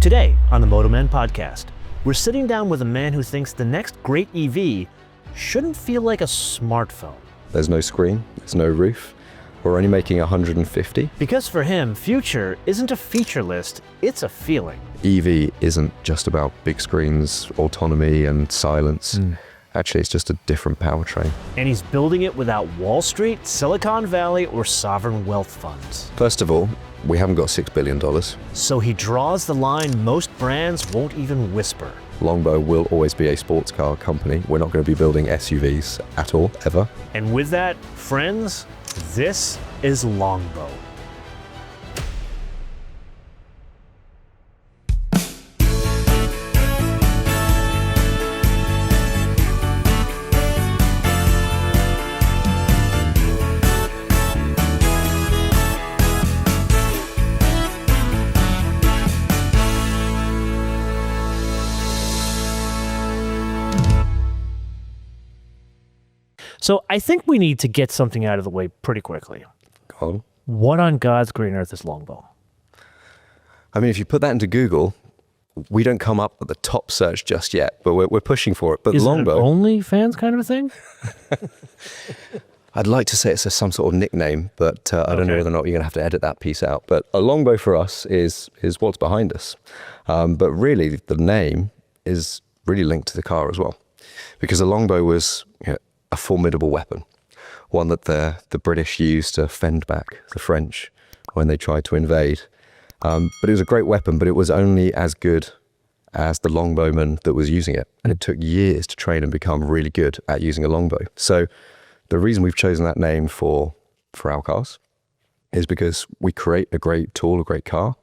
Today on the MotoMan Podcast, we're sitting down with a man who thinks the next great EV shouldn't feel like a smartphone. There's no screen, there's no roof. We're only making 150. Because for him, future isn't a feature list, it's a feeling. EV isn't just about big screens, autonomy and silence. Actually, it's just a different powertrain. And he's building it without Wall Street, Silicon Valley, or sovereign wealth funds. First of all, we haven't got $6 billion. So he draws the line most brands won't even whisper. Longbow will always be a sports car company. We're not going to be building SUVs at all, ever. And with that, friends, this is Longbow. So I think we need to get something out of the way pretty quickly. Go on. What on God's green earth is Longbow? I mean, if you put that into Google, we don't come up at the top search just yet, but we're pushing for it. But Is Longbow, it an OnlyFans kind of a thing? I'd like to say it's some sort of nickname, but I don't know whether or not you're going to have to edit that piece out. But a Longbow for us is what's behind us. But really, the name is really linked to the car as well, because a Longbow was a formidable weapon, one that the British used to fend back the French when they tried to invade. But it was a great weapon, but it was only as good as the longbowman that was using it. And it took years to train and become really good at using a longbow. So the reason we've chosen that name for our cars is because we create a great tool, a great car,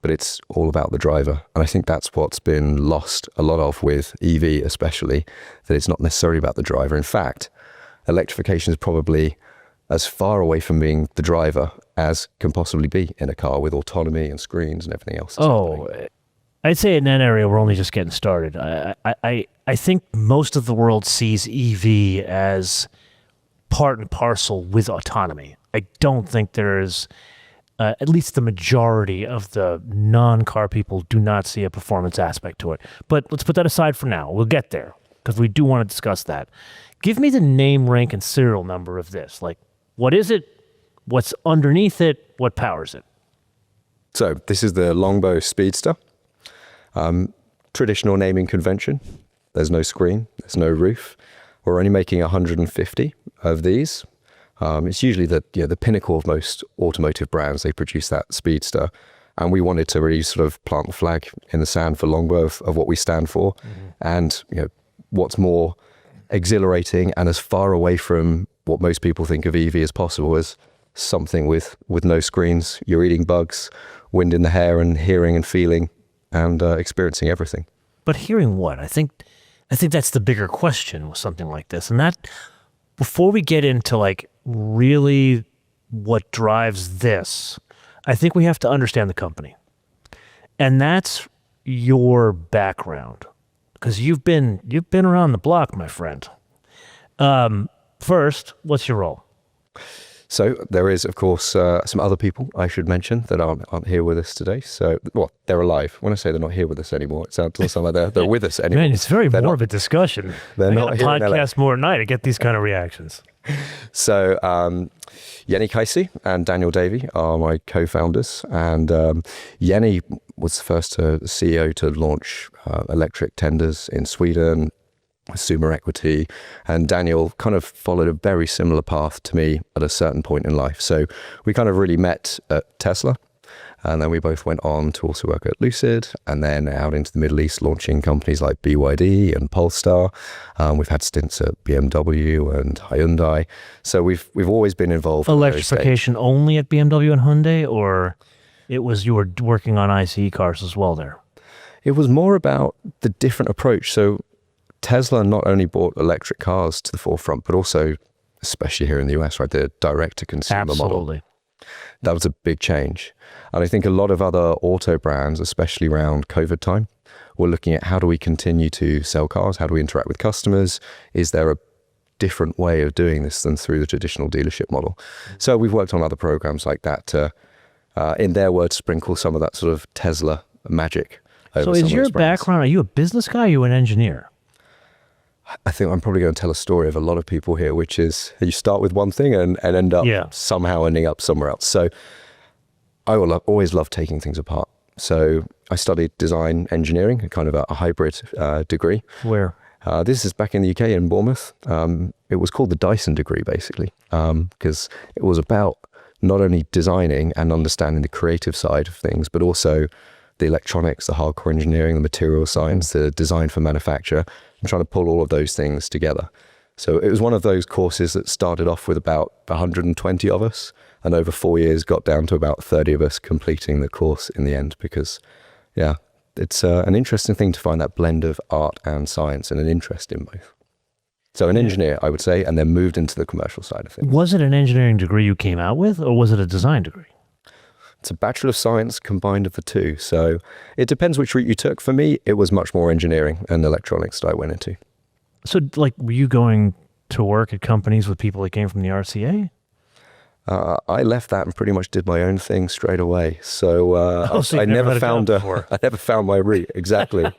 but it's all about the driver. And I think that's what's been lost a lot of with EV especially, that it's not necessarily about the driver. In fact, electrification is probably as far away from being the driver as can possibly be in a car with autonomy and screens and everything else. I'd say in that area, we're only just getting started. I think most of the world sees EV as part and parcel with autonomy. I don't think there's... at least the majority of the non-car people do not see a performance aspect to it. But let's put that aside for now. We'll get there, because we do want to discuss that. Give me the name, rank, and serial number of this. Like, what is it? What's underneath it? What powers it? So this is the Longbow Speedster. Traditional naming convention. There's no screen. There's no roof. We're only making 150 of these. It's usually the pinnacle of most automotive brands. They produce that Speedster, and we wanted to really sort of plant the flag in the sand for Longbow of what we stand for, and what's more exhilarating and as far away from what most people think of EV as possible as something with no screens. You're eating bugs, wind in the hair, and hearing and feeling and experiencing everything. But hearing what? I think that's the bigger question with something like this, and that before we get into like really what drives this, I think we have to understand the company. And that's your background, because you've been around the block, my friend. First, what's your role? So there is, of course, some other people I should mention that aren't here with us today. So, well, they're alive. When I say they're not here with us anymore, it doesn't sound like they're with us anymore. Man, it's very morbid discussion. They're not here in LA. Podcast more than I to get these kind of reactions. So Yenny Casey and Daniel Davey are my co-founders, and Yenny was the first CEO to launch electric tenders in Sweden, Sumer Equity, and Daniel kind of followed a very similar path to me at a certain point in life. So we kind of really met at Tesla, and then we both went on to also work at Lucid, and then out into the Middle East, launching companies like BYD and Polestar. We've had stints at BMW and Hyundai. So we've always been involved. Electrification only at BMW and Hyundai, or you were working on ICE cars as well there? It was more about the different approach. So Tesla not only brought electric cars to the forefront, but also, especially here in the US, right, the direct-to-consumer model. Absolutely. That was a big change. And I think a lot of other auto brands, especially around COVID time, were looking at how do we continue to sell cars? How do we interact with customers? Is there a different way of doing this than through the traditional dealership model? So we've worked on other programs like that to, in their words, sprinkle some of that sort of Tesla magic over So some is of your those brands. background, are you a business guy or are you an engineer? I think I'm probably going to tell a story of a lot of people here, which is you start with one thing and end up somehow ending up somewhere else. So I will always love taking things apart. So I studied design engineering, kind of a hybrid degree. Where? This is back in the UK in Bournemouth. It was called the Dyson degree, basically, because it was about not only designing and understanding the creative side of things, but also the electronics, the hardcore engineering, the material science, the design for manufacture, and trying to pull all of those things together. So it was one of those courses that started off with about 120 of us, and over 4 years got down to about 30 of us completing the course in the end, because, yeah, it's an interesting thing to find that blend of art and science and an interest in both. So an engineer, I would say, and then moved into the commercial side of things. Was it an engineering degree you came out with, or was it a design degree? It's a Bachelor of Science combined of the two. So it depends which route you took. For me, it was much more engineering and electronics that I went into. So, like, were you going to work at companies with people that came from the RCA? I left that and pretty much did my own thing straight away. So, So I you've never had a found job before. I never found my route. Exactly.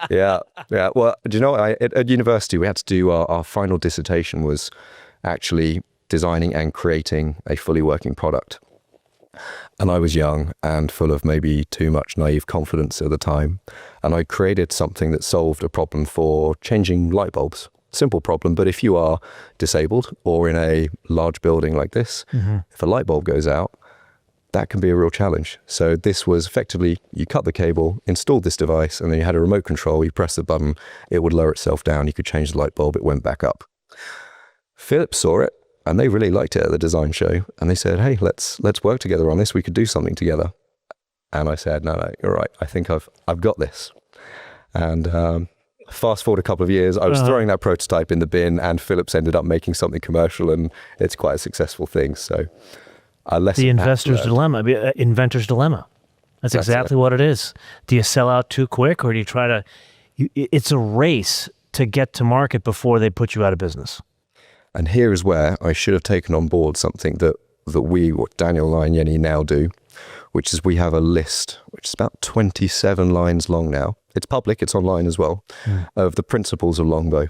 Yeah. Well, do you know, at university, we had to do our final dissertation was actually designing and creating a fully working product. And I was young and full of maybe too much naive confidence at the time. And I created something that solved a problem for changing light bulbs. Simple problem, but if you are disabled or in a large building like this, if a light bulb goes out, that can be a real challenge. So this was effectively, you cut the cable, installed this device, and then you had a remote control, you press the button, it would lower itself down, you could change the light bulb, it went back up. Philips saw it, and they really liked it at the design show, and they said, hey, let's work together on this, we could do something together. And I said, no, you're right, I think I've got this. And fast forward a couple of years, I was throwing that prototype in the bin, and Philips ended up making something commercial, and it's quite a successful thing. So the inventor's dilemma. That's exactly what it is. Do you sell out too quick, or do you try to... it's a race to get to market before they put you out of business. And here is where I should have taken on board something that what Daniel and I and Yenny now do, which is we have a list, which is about 27 lines long now. It's public, it's online as well, of the principles of Longbow.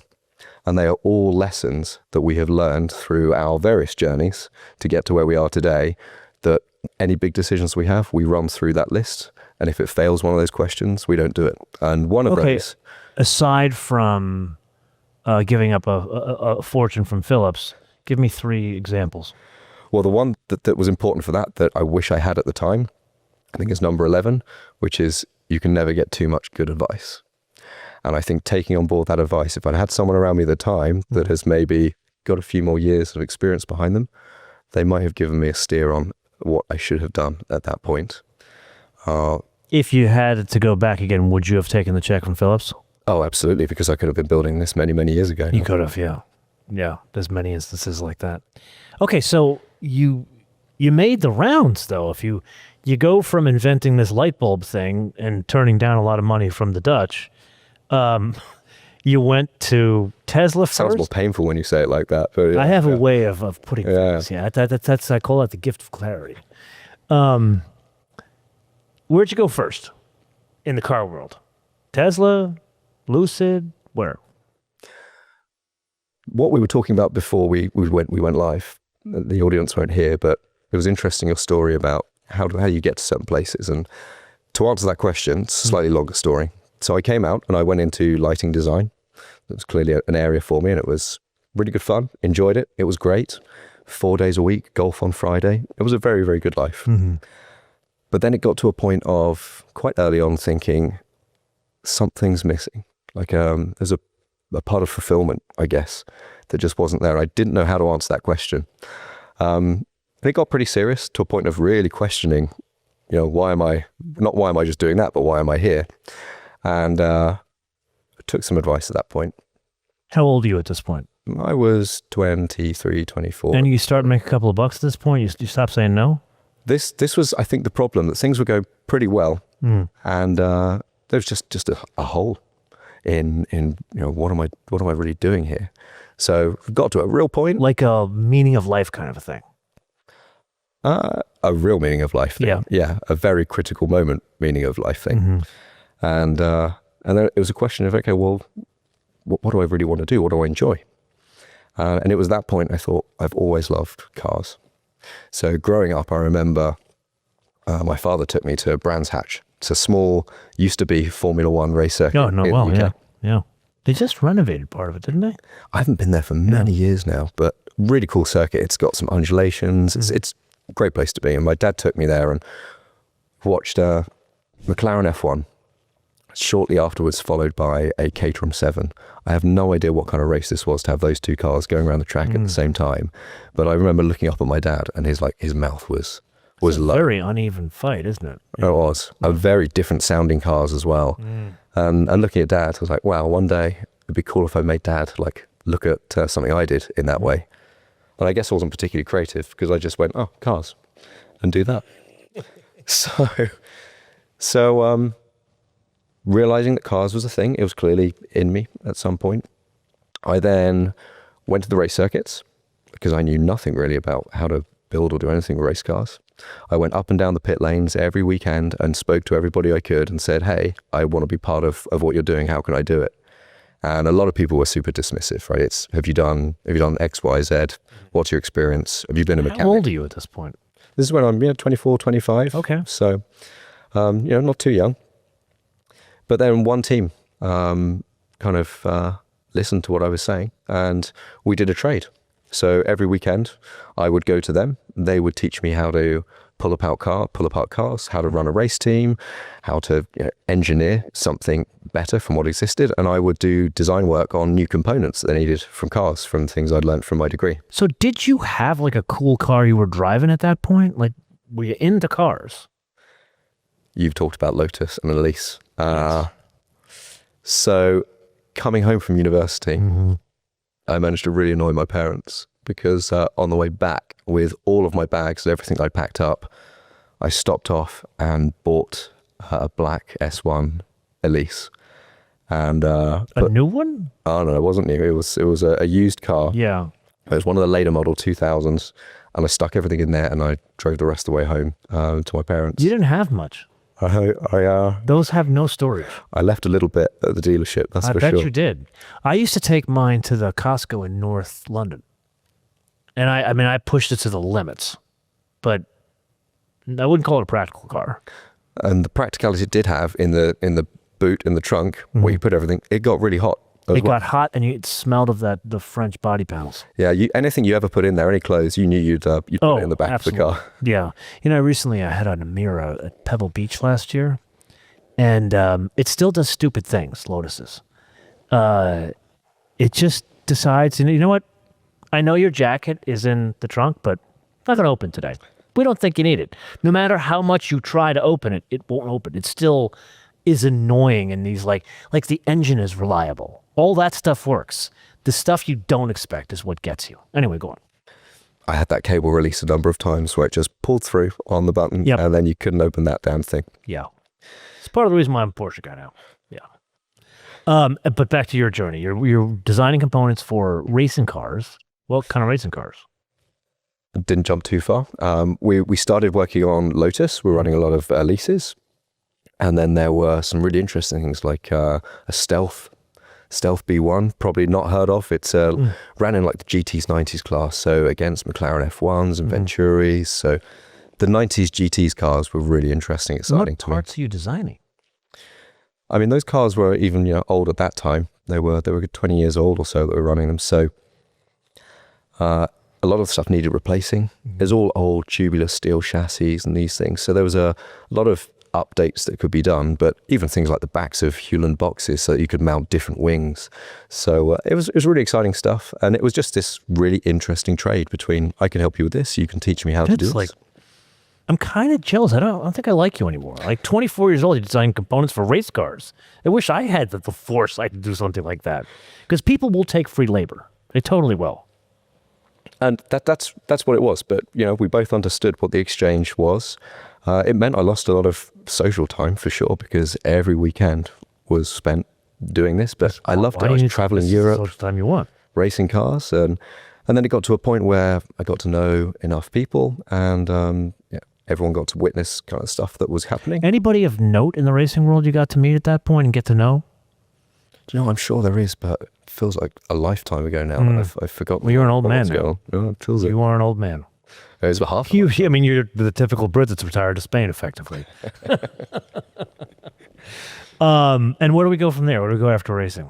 And they are all lessons that we have learned through our various journeys to get to where we are today, that any big decisions we have, we run through that list. And if it fails one of those questions, we don't do it. And one of those... Aside from giving up a fortune from Philips, give me 3 examples. Well, the one that was important for that I wish I had at the time, I think is number 11, which is you can never get too much good advice. And I think taking on board that advice, if I'd had someone around me at the time that has maybe got a few more years of experience behind them, they might have given me a steer on what I should have done at that point. If you had to go back again, would you have taken the check from Philips? Oh, absolutely, because I could have been building this many, many years ago. You could have, yeah. Yeah, there's many instances like that. Okay, so you made the rounds, though. If you go from inventing this light bulb thing and turning down a lot of money from the Dutch, you went to Tesla first. Sounds more painful when you say it like that. But yeah, I have a way of putting things. Yeah, that's I call that the gift of clarity. Where'd you go first in the car world? Tesla, Lucid, where? What we were talking about before we went live, the audience won't hear, but it was interesting, your story about how you get to certain places. And to answer that question, it's a slightly longer story. So I came out and I went into lighting design. It was clearly an area for me, and it was really good fun. Enjoyed it. It was great. 4 days a week, golf on Friday. It was a very, very good life. Mm-hmm. But then it got to a point of quite early on thinking something's missing. Like there's a part of fulfillment, I guess, that just wasn't there. I didn't know how to answer that question. And it got pretty serious to a point of really questioning, why am I just doing that, but why am I here? And I took some advice at that point. How old are you at this point? I was 23, 24. And you start making a couple of bucks at this point? You stop saying no? This was, I think, the problem, that things were going pretty well. And there's just a hole in what am I really doing here? So got to a real point. Like a meaning of life kind of a thing. A real meaning of life thing. Yeah. Yeah, a very critical moment meaning of life thing. And then it was a question of, okay, well, what do I really want to do? What do I enjoy? And it was that point I thought, I've always loved cars. So growing up, I remember my father took me to Brands Hatch. It's a small, used to be Formula One race circuit. Oh, no, in well, the UK. yeah. They just renovated part of it, didn't they? I haven't been there for many years now, but really cool circuit. It's got some undulations. It's a great place to be. And my dad took me there and watched McLaren F1. Shortly afterwards, followed by a Caterham 7. I have no idea what kind of race this was to have those two cars going around the track at the same time. But I remember looking up at my dad, and his mouth was low. Very uneven fight, isn't it? It was. A very different sounding cars as well. And looking at Dad, I was like, wow, one day it'd be cool if I made Dad look at something I did in that way. And I guess I wasn't particularly creative because I just went, oh, cars, and do that. So realizing that cars was a thing, it was clearly in me at some point. I then went to the race circuits because I knew nothing really about how to build or do anything with race cars. I went up and down the pit lanes every weekend and spoke to everybody I could and said, hey, I want to be part of what you're doing. How can I do it? And a lot of people were super dismissive, right? It's, have you done X, Y, Z? What's your experience? Have you been a mechanic? How old are you at this point? This is when I'm 24, 25. Okay. So, not too young. But then one team listened to what I was saying, and we did a trade. So every weekend I would go to them. They would teach me how to pull apart cars, how to run a race team, how to engineer something better from what existed. And I would do design work on new components that they needed from cars, from things I'd learned from my degree. So did you have like a cool car you were driving at that point? Like, were you into cars? You've talked about Lotus and Elise. So coming home from university, I managed to really annoy my parents because on the way back with all of my bags and everything I packed up, I stopped off and bought a black S1 Elise. And a new one? Oh no, it wasn't new. It was a used car. Yeah. It was one of the later model 2000s, and I stuck everything in there and I drove the rest of the way home to my parents. You didn't have much. Those have no storage. I left a little bit at the dealership, that's for sure. I bet you did. I used to take mine to the Costco in North London. And I pushed it to the limits. But I wouldn't call it a practical car. And the practicality it did have in the boot, in the trunk, where you put everything, it got really hot. It got hot, and it smelled of the French body panels. Yeah, anything you ever put in there, any clothes, you knew you'd put it in the back absolutely. of the car. Yeah. Recently I had a Namira at Pebble Beach last year, and it still does stupid things, Lotuses. It just decides, you know what? I know your jacket is in the trunk, but it's not going to open today. We don't think you need it. No matter how much you try to open it, it won't open. It still is annoying, and these like the engine is reliable. All that stuff works. The stuff you don't expect is what gets you. Anyway, go on. I had that cable release a number of times where it just pulled through on the button, and then you couldn't open that damn thing. Yeah. It's part of the reason why I'm a Porsche guy now. Yeah. But back to your journey. You're designing components for racing cars. What kind of racing cars? Didn't jump too far. We started working on Lotus. We're running a lot of Elises. And then there were some really interesting things like a Stealth B1, probably not heard of. It's ran in like the GTs 90s class, so against McLaren F1s and Venturis. So the 90s GTs cars were really interesting, exciting to me. What parts are you designing? I mean, those cars were even old at that time. They were 20 years old or so that were running them. So a lot of stuff needed replacing. There's all old tubular steel chassis and these things. So there was a lot of updates that could be done, but even things like the backs of Hewland boxes so that you could mount different wings. So it was really exciting stuff, and it was just this really interesting trade between I can help you with this, you can teach me how to do this. I'm kind of jealous. I don't think I like you anymore. Like 24 years old, you design components for race cars. I wish I had the foresight to do something like that, because people will take free labor. They totally will. And that's what it was. But we both understood what the exchange was. It meant I lost a lot of social time for sure, because every weekend was spent doing this. But I loved it. I was traveling Europe, social time you want, racing cars, and then it got to a point where I got to know enough people, and everyone got to witness kind of stuff that was happening. Anybody of note in the racing world you got to meet at that point and get to know? Do you know, I'm sure there is, but it feels like a lifetime ago now that I've forgotten. Well, you're an old man now. Oh, it feels You are an old man. It was about half. I mean, you're the typical Brit that's retired to Spain, effectively. And where do we go from there? Where do we go after racing?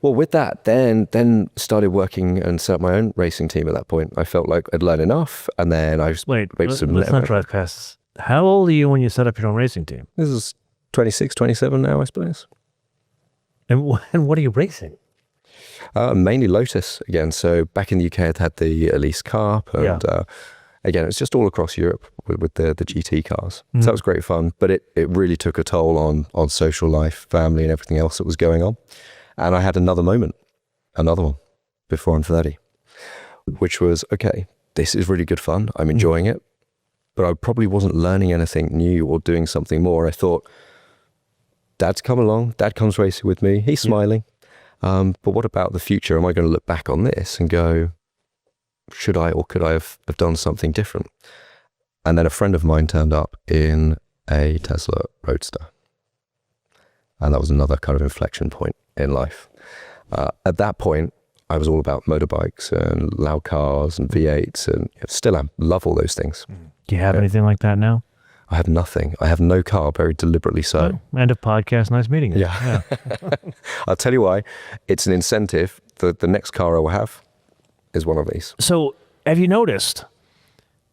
Well, with that, then started working and set up my own racing team at that point. I felt like I'd learned enough, and then I just let's not drive past this. How old are you when you set up your own racing team? This is 26, 27 now, I suppose. And what are you racing? Mainly Lotus again. So back in the UK, I'd had the Elise Coupe, and again, it's just all across Europe with the GT cars. So that was great fun, but it really took a toll on social life, family, and everything else that was going on. And I had another one, before I'm 30, which was, okay, this is really good fun. I'm enjoying it, but I probably wasn't learning anything new or doing something more. I thought, Dad's come along, Dad comes racing with me, he's smiling. But what about the future? Am I going to look back on this and go, should I or could I have done something different? And then a friend of mine turned up in a Tesla Roadster. And that was another kind of inflection point in life. At that point, I was all about motorbikes and loud cars and V8s, and still love all those things. Do you have anything like that now? I have nothing. I have no car, very deliberately so. Oh, end of podcast. Nice meeting you. Yeah. I'll tell you why. It's an incentive. The next car I will have is one of these. So have you noticed,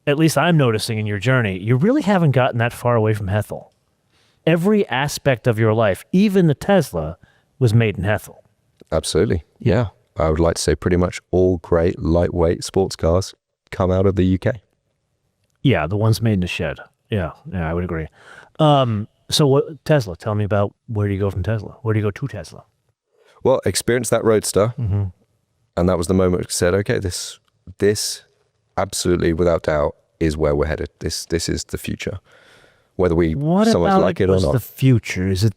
at least I'm noticing in your journey, you really haven't gotten that far away from Hethel. Every aspect of your life, even the Tesla, was made in Hethel. Absolutely. Yeah. I would like to say pretty much all great lightweight sports cars come out of the UK. Yeah, the ones made in the shed. Yeah, I would agree. So what Tesla? Tell me about where do you go from Tesla? Where do you go to Tesla? Well, experienced that Roadster, and that was the moment I said, okay, this absolutely, without doubt, is where we're headed. This is the future. Whether we so much like it or not. What's the future? Is it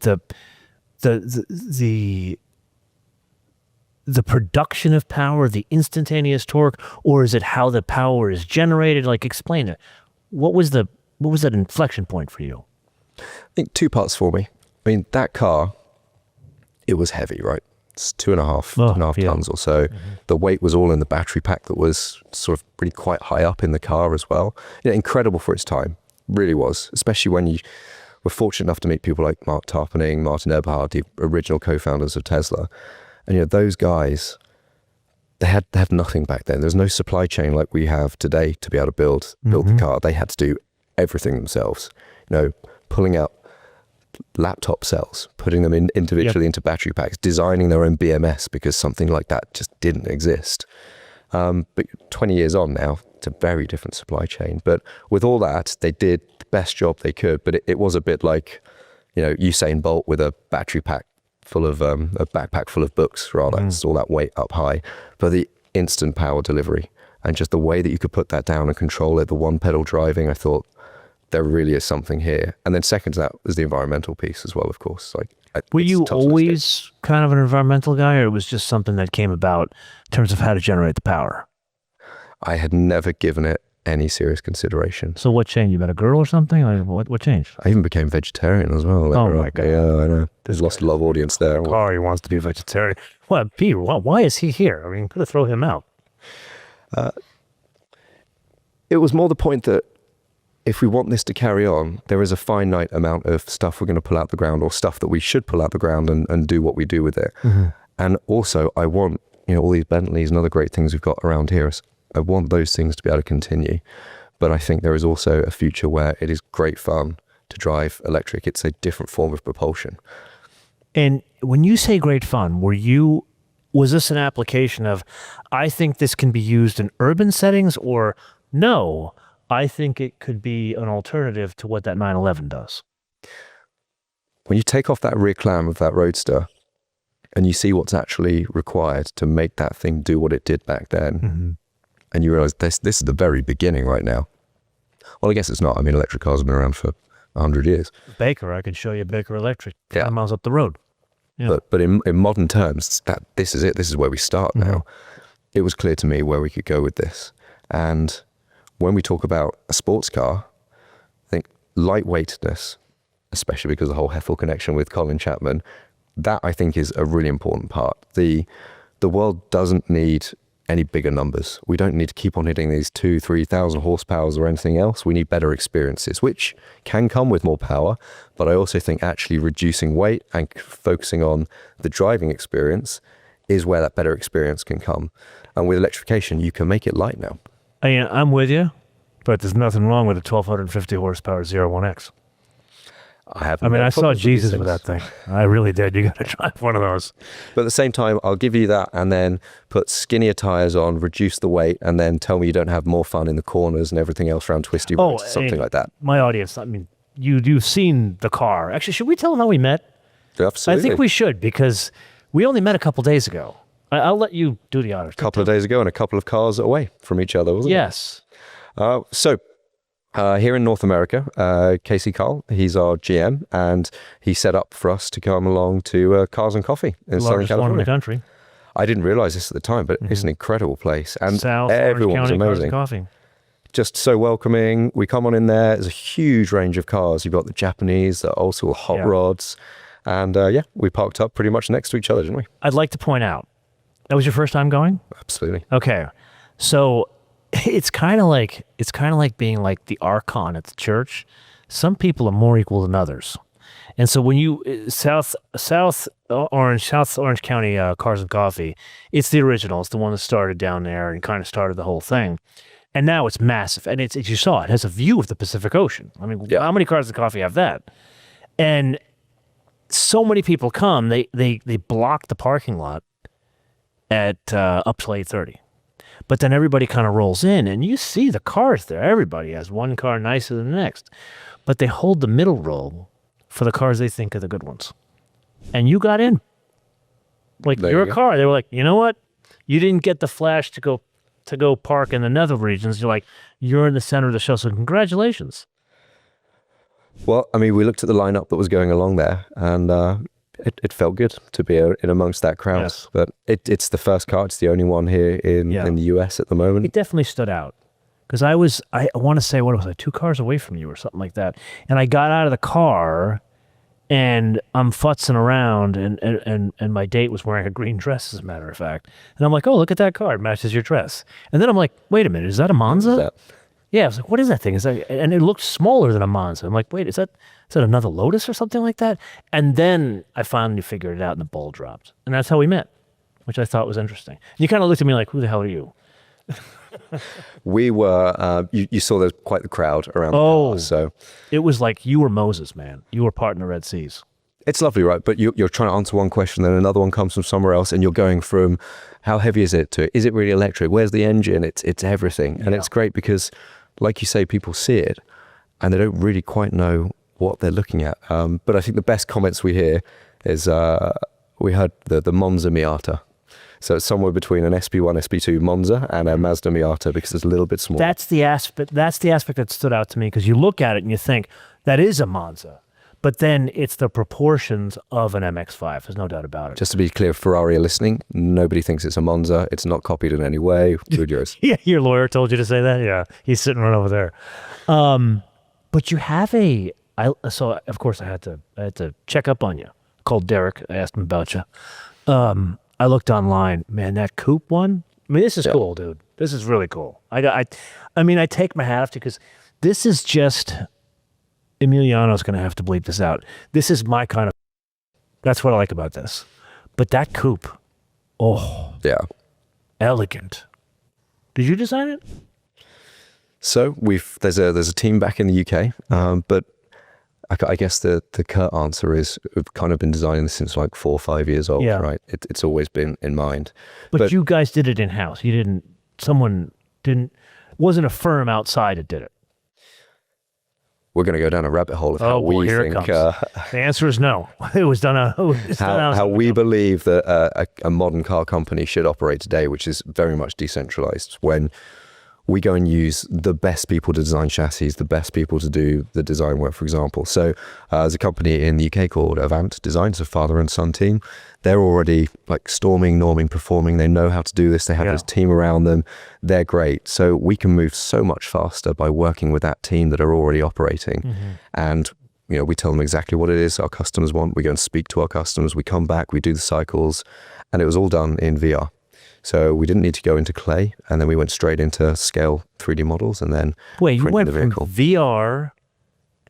the production of power, the instantaneous torque, or is it how the power is generated? Like, explain it. What was that inflection point for you? I think two parts for me. I mean, that car, it was heavy, right? It's 2.5 tons or so. The weight was all in the battery pack that was sort of really quite high up in the car as well. Incredible for its time, really was, especially when you were fortunate enough to meet people like Mark Tapscott, Martin Eberhard, the original co-founders of Tesla. And those guys, they had nothing back then. There's no supply chain like we have today to be able to build the car. They had to do everything themselves. Pulling out laptop cells, putting them in individually into battery packs, designing their own BMS because something like that just didn't exist. But 20 years on now, it's a very different supply chain. But with all that, they did the best job they could. But it was a bit like, Usain Bolt with a battery pack full of a backpack full of books, rather. It's all that weight up high, but the instant power delivery and just the way that you could put that down and control it, the one pedal driving, I thought there really is something here. And then second to that was the environmental piece as well, of course. Were you always kind of an environmental guy, or it was just something that came about in terms of how to generate the power? I had never given it any serious consideration. So what changed? You met a girl or something? What changed? I even became vegetarian as well. Oh my God. Yeah, I know. There's lost a lot of audience there. Corey wants to be a vegetarian. What, Peter? Why is he here? I mean, could have thrown him out. It was more the point that if we want this to carry on, there is a finite amount of stuff we're going to pull out the ground, or stuff that we should pull out the ground and do what we do with it. And also, I want, all these Bentleys and other great things we've got around here. I want those things to be able to continue. But I think there is also a future where it is great fun to drive electric. It's a different form of propulsion. And when you say great fun, was this an application of, I think this can be used in urban settings, or no, I think it could be an alternative to what that 911 does? When you take off that rear clam of that Roadster and you see what's actually required to make that thing do what it did back then, and you realize this is the very beginning right now. Well, I guess it's not. I mean, electric cars have been around for 100 years. Baker, I could show you Baker Electric 5 miles up the road. Yeah. But in modern terms, this is it. This is where we start now. It was clear to me where we could go with this. And when we talk about a sports car, I think lightweightness, especially because of the whole Heffel connection with Colin Chapman, that I think is a really important part. The world doesn't need any bigger numbers. We don't need to keep on hitting these 2,000-3,000 horsepowers or anything else. We need better experiences, which can come with more power. But I also think actually reducing weight and focusing on the driving experience is where that better experience can come. And with electrification, you can make it light now. I'm with you, but there's nothing wrong with a 1,250 horsepower 01X. I saw Jesus with that thing. I really did. You got to drive one of those. But at the same time, I'll give you that and then put skinnier tires on, reduce the weight, and then tell me you don't have more fun in the corners and everything else around twisty roads, something like that. My audience, you've seen the car. Actually, should we tell them how we met? Absolutely. I think we should, because we only met a couple days ago. I'll let you do the honors. A couple of days ago and a couple of cars away from each other, wasn't it? Yes. Here in North America, Casey Carl, he's our GM, and he set up for us to come along to Cars and Coffee in Southern California. One in the country. I didn't realize this at the time, but it's an incredible place. And South everyone was Orange County Cars amazing. and Coffee. Just so welcoming. We come on in there. There's a huge range of cars. You've got the Japanese, the old school hot rods. And we parked up pretty much next to each other, didn't we? I'd like to point out, that was your first time going? Absolutely. Okay. So it's kind of like being like the archon at the church. Some people are more equal than others. And so when you South Orange County Cars and Coffee, it's the original. It's the one that started down there and kind of started the whole thing. And now it's massive. And it's you saw it has a view of the Pacific Ocean. I mean, how many Cars and Coffee have that? And so many people come. They block the parking lot at up till 8:30. But then everybody kind of rolls in, and you see the cars there. Everybody has one car nicer than the next. But they hold the middle row for the cars they think are the good ones. And you got in. Like, there you're you a go. car. They were like, you know what? You didn't get the flash to go park in the nether regions. You're like, you're in the center of the show, so congratulations. Well, I mean, we looked at the lineup that was going along there, and it felt good to be in amongst that crowd. Yes. But it's the first car. It's the only one here in the US at the moment. It definitely stood out. Because I want to say, what was I, 2 cars away from you or something like that. And I got out of the car, and I'm futzing around, and my date was wearing a green dress, as a matter of fact. And I'm like, oh, look at that car. It matches your dress. And then I'm like, wait a minute, is that a Monza? Yeah, I was like, what is that thing? And it looked smaller than a Monza. I'm like, wait, is that another Lotus or something like that? And then I finally figured it out, and the ball dropped. And that's how we met, which I thought was interesting. And you kind of looked at me like, who the hell are you? We were, you saw there's quite the crowd around the car, so. It was like you were Moses, man. You were part in the Red Seas. It's lovely, right? But you're trying to answer one question, then another one comes from somewhere else, and you're going from how heavy is it to, is it really electric? Where's the engine? It's everything. And it's great because, like you say, people see it, and they don't really quite know what they're looking at. But I think the best comments we hear is, we heard the Monza Miata. So it's somewhere between an SP1, SP2 Monza and a Mazda Miata because it's a little bit smaller. That's the aspect that stood out to me, because you look at it and you think, that is a Monza. But then it's the proportions of an MX-5. There's no doubt about it. Just to be clear, Ferrari are listening. Nobody thinks it's a Monza. It's not copied in any way. Good yours. Yeah, your lawyer told you to say that? Yeah, he's sitting right over there. But you have so of course I had to check up on you. I called Derek. I asked him about you. I looked online. Man, that Coupe one. I mean, this is cool, dude. This is really cool. I take my hat off to you, because this is just. Emiliano's going to have to bleep this out. This is my kind of. That's what I like about this. But that Coupe, elegant. Did you design it? So there's a team back in the UK, but I guess the curt answer is we've kind of been designing this since like 4 or 5 years old, right? It's always been in mind. But you guys did it in-house. Wasn't a firm outside that did it. We're going to go down a rabbit hole of how we think. The answer is no. It was done how we believe that a modern car company should operate today, which is very much decentralized. When we go and use the best people to design chassis, the best people to do the design work, for example. So there's a company in the UK called Avant Design, it's a father and son team. They're already like storming, norming, performing. They know how to do this. They have this team around them. They're great. So we can move so much faster by working with that team that are already operating. And we tell them exactly what it is our customers want. We go and speak to our customers. We come back, we do the cycles, and it was all done in VR. So we didn't need to go into clay, and then we went straight into scale 3D models, and then you went from VR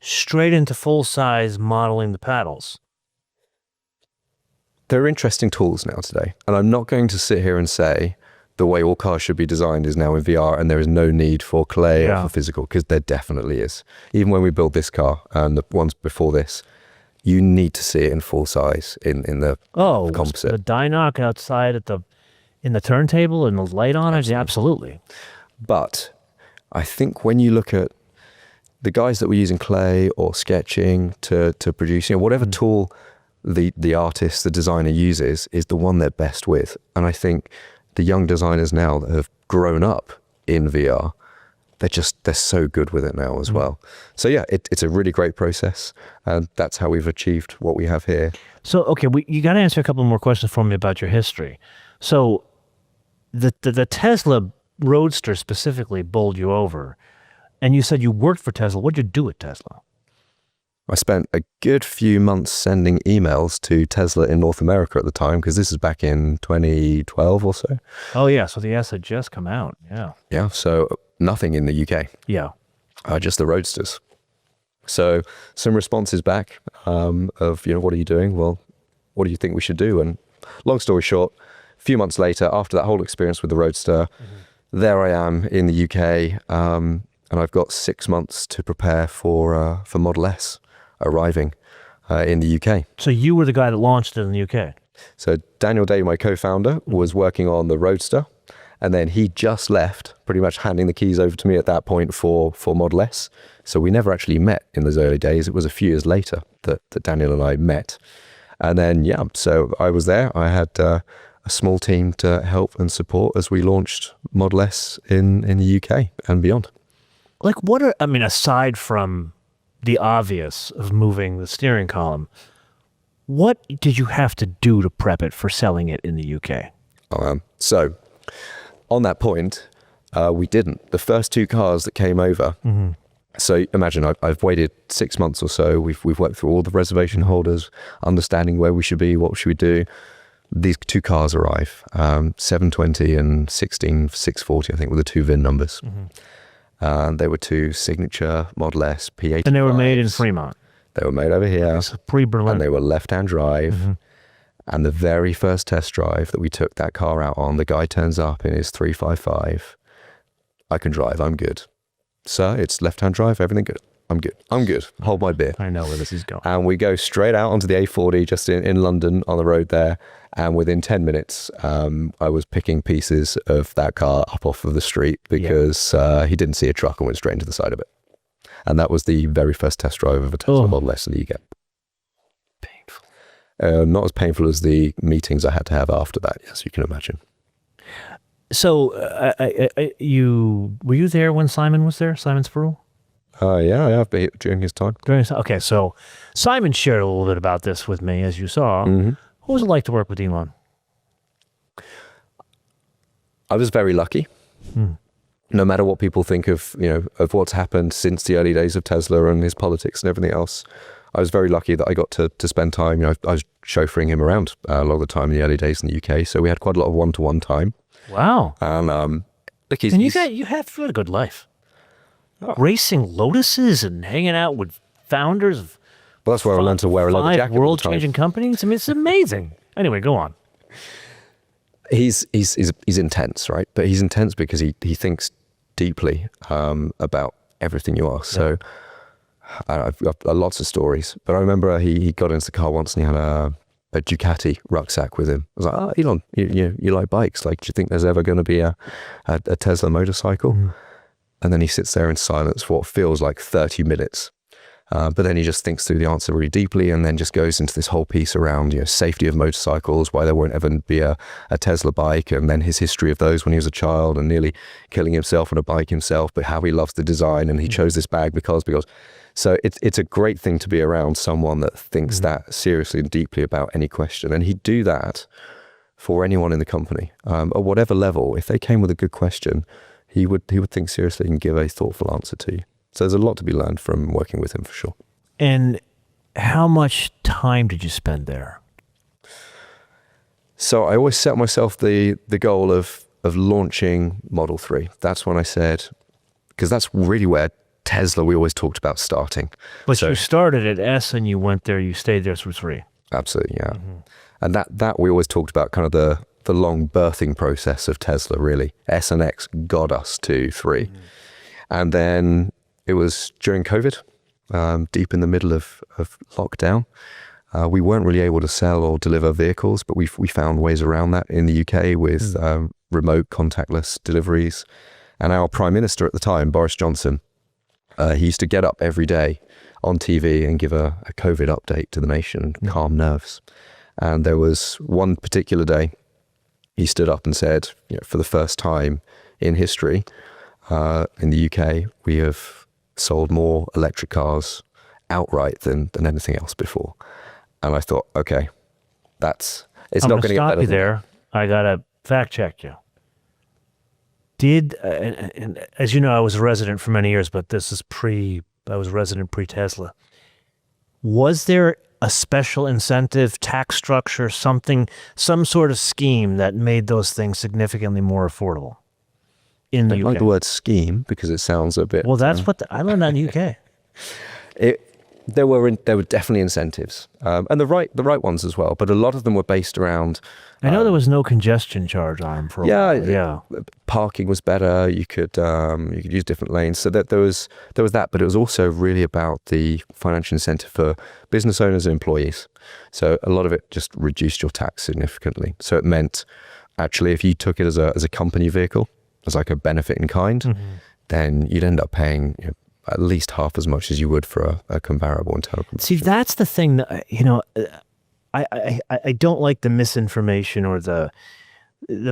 straight into full-size modeling the paddles. They're interesting tools now today, and I'm not going to sit here and say the way all cars should be designed is now in VR, and there is no need for clay or for physical, because there definitely is. Even when we build this car and the ones before this, you need to see it in full size in the composite. The Dynoc outside in the turntable and the light on it, absolutely. But I think when you look at the guys that were using clay or sketching to produce, whatever tool the artist, the designer uses is the one they're best with. And I think the young designers now that have grown up in VR, they're so good with it now as well. So yeah, it's a really great process, and that's how we've achieved what we have here. So, okay, you got to answer a couple more questions for me about your history. So the Tesla Roadster specifically bowled you over, and you said you worked for Tesla. What did you do at Tesla? I spent a good few months sending emails to Tesla in North America at the time, because this is back in 2012 or so. Oh yeah, so the S had just come out. Yeah, so nothing in the UK. Yeah. Just the Roadsters. So some responses back of, what are you doing? Well, what do you think we should do? And long story short, a few months later, after that whole experience with the Roadster, there I am in the UK, and I've got 6 months to prepare for Model S arriving in the UK. So you were the guy that launched it in the UK? So Daniel Day, my co-founder, was working on the Roadster, and then he just left, pretty much handing the keys over to me at that point for Model S. So we never actually met in those early days. It was a few years later that Daniel and I met. And then, so I was there. I had a small team to help and support as we launched Model S in the UK and beyond. Like aside from the obvious of moving the steering column, what did you have to do to prep it for selling it in the UK? So on that point, we didn't. The first 2 cars that came over, so imagine I've waited 6 months or so. We've worked through all the reservation holders, understanding where we should be, what should we do. These 2 cars arrive, 720 and 16640, I think, were the 2 VIN numbers. They were 2 signature Model S P85s. And they were made in Fremont. They were made over here. It's pre-Berlin. And they were left-hand drive. And the very first test drive that we took that car out on, the guy turns up in his 355. I can drive, I'm good. Sir, it's left-hand drive, everything good. I'm good. Hold my beer. I know where this is going. And we go straight out onto the A40 just in London on the road there. And within 10 minutes, I was picking pieces of that car up off of the street because he didn't see a truck and went straight into the side of it. And that was the very first test drive of a Tesla Model S in the UK. Painful. Not as painful as the meetings I had to have after that, yes, you can imagine. So were you there when Simon was there, Simon Spurrell? Yeah, during his time. Okay, so Simon shared a little bit about this with me, as you saw. What was it like to work with Elon? I was very lucky. No matter what people think of what's happened since the early days of Tesla and his politics and everything else, I was very lucky that I got to spend time. I was chauffeuring him around a lot of the time in the early days in the UK, so we had quite a lot of one-to-one time. Wow! And look, you had a good life. Racing Lotuses and hanging out with founders of that's where I learned to wear a leather jacket. World-changing companies. I mean, it's amazing. Anyway, go on. He's intense, right? But he's intense because he thinks deeply about everything you ask. So I've got lots of stories. But I remember he got into the car once and he had a Ducati rucksack with him. I was like, Elon, you like bikes? Like, do you think there's ever going to be a Tesla motorcycle? And then he sits there in silence for what feels like 30 minutes. But then he just thinks through the answer really deeply and then just goes into this whole piece around, safety of motorcycles, why there won't ever be a Tesla bike, and then his history of those when he was a child and nearly killing himself on a bike himself, but how he loves the design and he chose this bag because. So it's a great thing to be around someone that thinks that seriously and deeply about any question. And he'd do that for anyone in the company, at whatever level. If they came with a good question, he would think seriously and give a thoughtful answer to you. So there's a lot to be learned from working with him for sure. And how much time did you spend there? So I always set myself the goal of launching Model 3. That's when I said, because that's really where Tesla, we always talked about starting. But you started at S and you went there, you stayed there through 3. Absolutely, yeah. And that we always talked about kind of the long birthing process of Tesla, really. S and X got us to 3. And then it was during COVID, deep in the middle of lockdown. We weren't really able to sell or deliver vehicles, but we found ways around that in the UK with remote contactless deliveries. And our Prime Minister at the time, Boris Johnson, he used to get up every day on TV and give a COVID update to the nation, calm nerves. And there was one particular day, he stood up and said, for the first time in history, in the UK, we have sold more electric cars outright than anything else before. And I thought, okay, it's not going to get better. Stop you there. I got to fact check you. And as you know, I was a resident for many years, but this is I was a resident pre-Tesla. Was there a special incentive, tax structure, some sort of scheme that made those things significantly more affordable in the UK? I like the word scheme because it sounds a bit... Well, that's what I learned in the UK. There were definitely incentives, and the right ones as well. But a lot of them were based around. I know there was no congestion charge on them for a while. Yeah. Parking was better. You could use different lanes. So that there was that, but it was also really about the financial incentive for business owners and employees. So a lot of it just reduced your tax significantly. So it meant actually if you took it as a company vehicle, as like a benefit in kind, then you'd end up paying at least half as much as you would for a comparable internal combustion. See, that's the thing that, I don't like the misinformation or the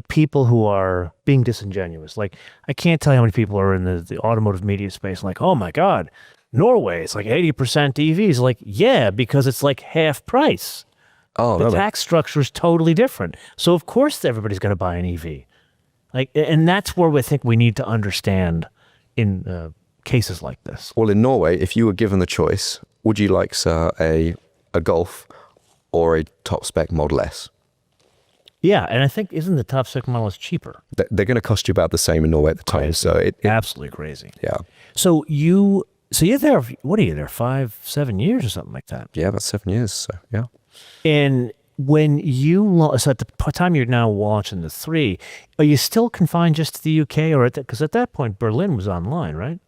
people who are being disingenuous. Like, I can't tell you how many people are in the automotive media space like, oh my God, Norway, it's like 80% EVs. Like, yeah, because it's like half price. Oh, the tax structure is totally different. So of course everybody's going to buy an EV. Like, and that's where we think we need to understand in cases like this. Well, in Norway, if you were given the choice, would you like, sir, a Golf or a top spec Model S? Yeah, and I think, isn't the top spec Model S cheaper? They're going to cost you about the same in Norway at the time. Crazy. So it absolutely crazy. Yeah. So you're there, what are you there, 5-7 years or something like that? Yeah, about 7 years. So yeah. And when so at the time you're now launching the 3, are you still confined just to the UK, or because at that point Berlin was online, right?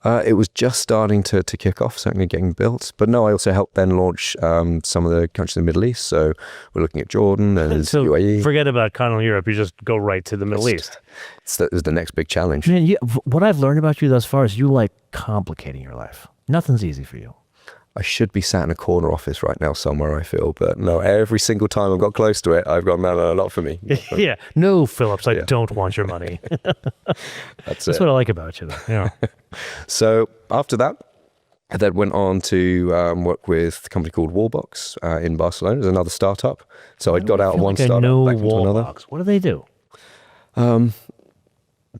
It was just starting to kick off, certainly getting built. But no, I also helped then launch some of the countries in the Middle East. So we're looking at Jordan and so UAE. Forget about continental Europe. You just go right to the Middle East. It's the next big challenge. Man, what I've learned about you thus far is you like complicating your life. Nothing's easy for you. I should be sat in a corner office right now somewhere, I feel. But no, every single time I've got close to it, I've gone, no, not for me. Yeah. No, Phillips, I don't want your money. That's what I like about you, though. Yeah. So after that, I then went on to work with a company called Wallbox in Barcelona. It's another startup. So I'd got out of one startup back into another. What do they do?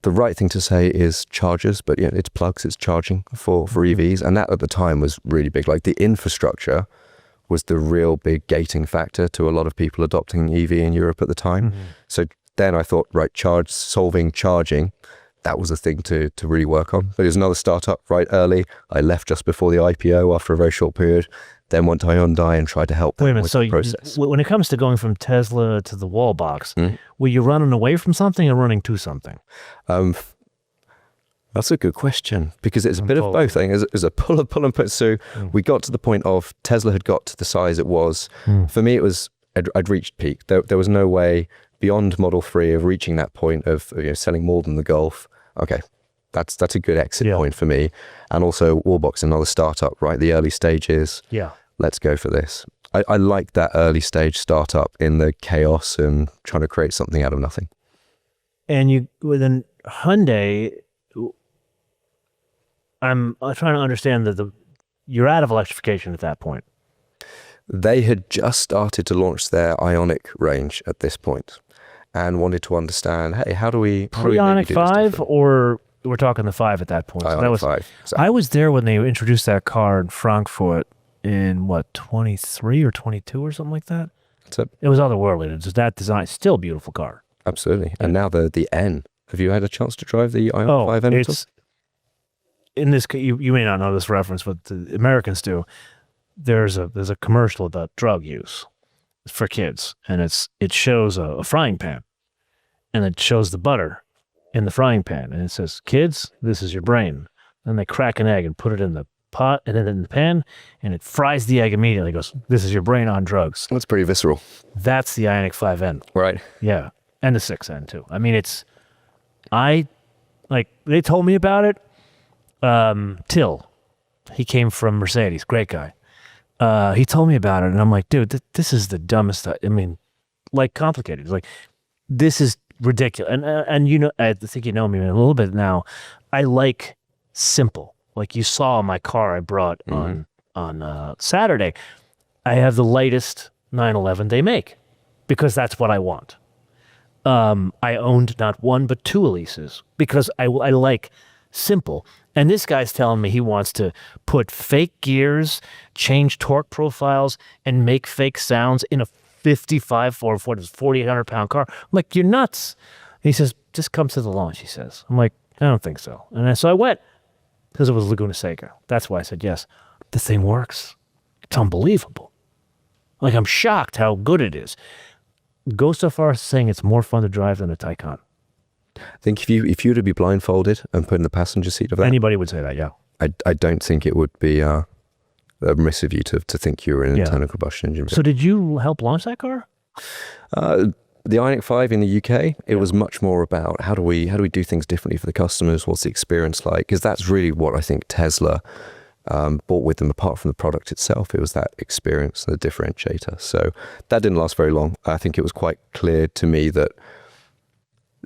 The right thing to say is chargers, but yeah, it's plugs, it's charging for EVs. And that at the time was really big. Like the infrastructure was the real big gating factor to a lot of people adopting EV in Europe at the time. So then I thought, right, solving charging, that was a thing to really work on. But it was another startup right early. I left just before the IPO after a very short period, then went to Hyundai and tried to help them with the process. When it comes to going from Tesla to the Wallbox, were you running away from something or running to something? That's a good question, because it's a bit of both. I think it's a pull and push. So we got to the point of Tesla had got to the size it was. For me, it was I'd reached peak. There was no way beyond Model 3 of reaching that point of selling more than the Golf. Okay, that's a good exit point for me. And also Wallbox, another startup, right? The early stages. Yeah. Let's go for this. I like that early stage startup in the chaos and trying to create something out of nothing. And within Hyundai, I'm trying to understand that you're out of electrification at that point. They had just started to launch their Ioniq range at this point and wanted to understand, hey, how do we Ioniq 5, or we're talking the 5 at that point? Ioniq 5. Exactly. I was there when they introduced that car in Frankfurt in 23 or 22 or something like that. It was otherworldly. It's that design, still a beautiful car. Absolutely. Yeah. And now the N. Have you had a chance to drive the Ioniq 5 N? In this, you may not know this reference, but the Americans do. There's a commercial about drug use for kids, and it shows a frying pan, and it shows the butter in the frying pan, and it says, "Kids, this is your brain." Then they crack an egg and put it in the pot and then in the pan, and it fries the egg immediately. It goes, "This is your brain on drugs." That's pretty visceral. That's the Ioniq 5N. Right. Yeah, and the 6N too. I mean, they told me about it. Till, he came from Mercedes, great guy. He told me about it, and I'm like, dude, this is the dumbest. I mean, like, complicated. It's like, this is ridiculous. And you know, I think you know me a little bit now. I like simple. Like you saw my car I brought on Saturday. I have the lightest 911 they make because that's what I want. I owned not one but 2 Elises because I like simple. And this guy's telling me he wants to put fake gears, change torque profiles, and make fake sounds in a 55 or 4,800-pound car. I'm like, you're nuts. He says, just come to the launch, he says. I'm like, I don't think so. And so I went because it was Laguna Seca. That's why I said yes. The thing works. It's unbelievable. Like, I'm shocked how good it is. Go so far as saying it's more fun to drive than a Taycan. I think if you were to be blindfolded and put in the passenger seat of that, anybody would say that, yeah. I don't think it would be remiss of you to think you were in an internal combustion engine. So did you help launch that car? The Ioniq 5 in the UK, it was much more about how do we do things differently for the customers? What's the experience like? Because that's really what I think Tesla brought with them. Apart from the product itself, it was that experience and the differentiator. So that didn't last very long. I think it was quite clear to me that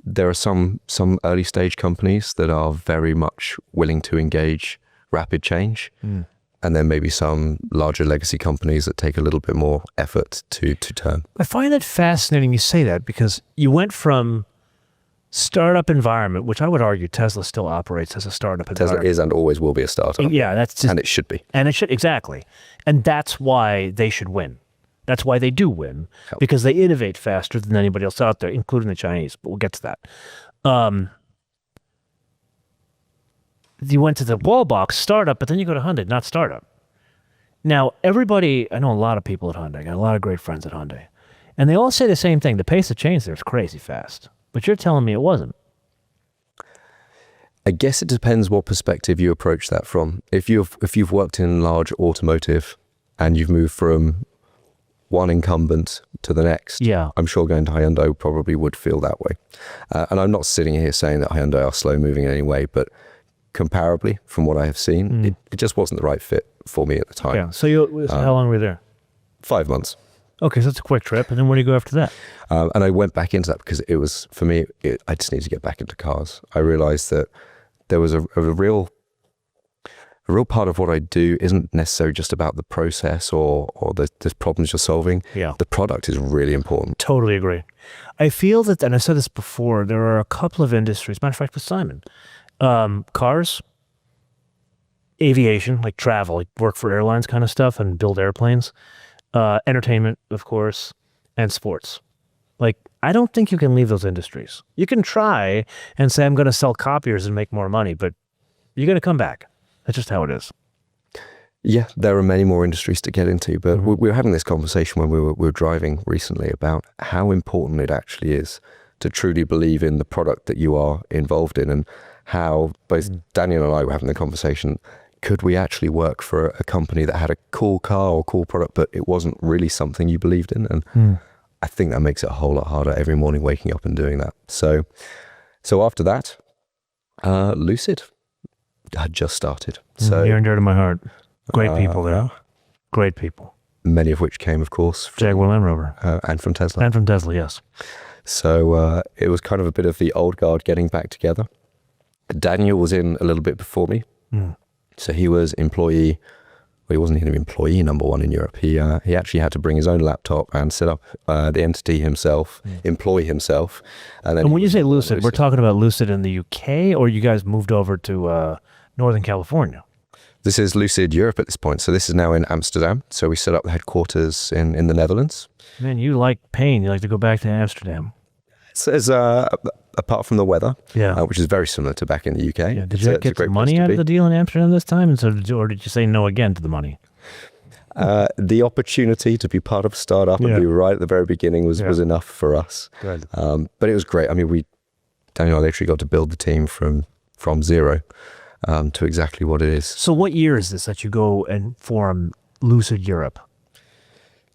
there are some early stage companies that are very much willing to engage rapid change. And then maybe some larger legacy companies that take a little bit more effort to turn. I find it fascinating you say that because you went from startup environment, which I would argue Tesla still operates as a startup environment. Tesla is and always will be a startup. Yeah, that's just, and it should be. And it should, exactly. And that's why they should win. That's why they do win, because they innovate faster than anybody else out there, including the Chinese, but we'll get to that. You went to the Wallbox startup, but then you go to Hyundai, not startup. Now, everybody, I know a lot of people at Hyundai, I got a lot of great friends at Hyundai, and they all say the same thing. The pace of change there is crazy fast, but you're telling me it wasn't. I guess it depends what perspective you approach that from. If you've worked in large automotive and you've moved from one incumbent to the next, I'm sure going to Hyundai probably would feel that way. And I'm not sitting here saying that Hyundai are slow moving in any way, but comparably from what I have seen, it just wasn't the right fit for me at the time. Yeah. So how long were you there? 5 months. Okay, so that's a quick trip. And then where do you go after that? And I went back into that because it was, for me, I just needed to get back into cars. I realized that there was a real part of what I do isn't necessarily just about the process or the problems you're solving. Yeah. The product is really important. Totally agree. I feel that, and I said this before, there are a couple of industries, matter of fact with Simon, cars, aviation, like travel, like work for airlines kind of stuff and build airplanes, entertainment, of course, and sports. Like, I don't think you can leave those industries. You can try and say, I'm going to sell copiers and make more money, but you're going to come back. That's just how it is. Yeah, there are many more industries to get into, but we were having this conversation when we were driving recently about how important it actually is to truly believe in the product that you are involved in, and how both Daniel and I were having the conversation, could we actually work for a company that had a cool car or cool product, but it wasn't really something you believed in? And I think that makes it a whole lot harder every morning waking up and doing that. So after that, Lucid had just started. So near and dear to my heart. Great people there. Great people. Many of which came, of course, from Jaguar Land Rover. and from Tesla. And from Tesla, yes. So it was kind of a bit of the old guard getting back together. Daniel was in a little bit before me. So he was employee. Well, he wasn't even employee number one in Europe. He actually had to bring his own laptop and set up the entity himself, employ himself. And when you say Lucid, we're talking about Lucid in the UK, or you guys moved over to Northern California? This is Lucid Europe at this point. So this is now in Amsterdam. So we set up the headquarters in the Netherlands. Man, you like pain. You like to go back to Amsterdam. Says apart from the weather, which is very similar to back in the UK. Yeah. Did you get the money out of the deal in Amsterdam this time, or did you say no again to the money? The opportunity to be part of a startup and be right at the very beginning was enough for us. Good. But it was great. I mean, Daniel and I literally got to build the team from zero to exactly what it is. So what year is this that you go and form Lucid Europe?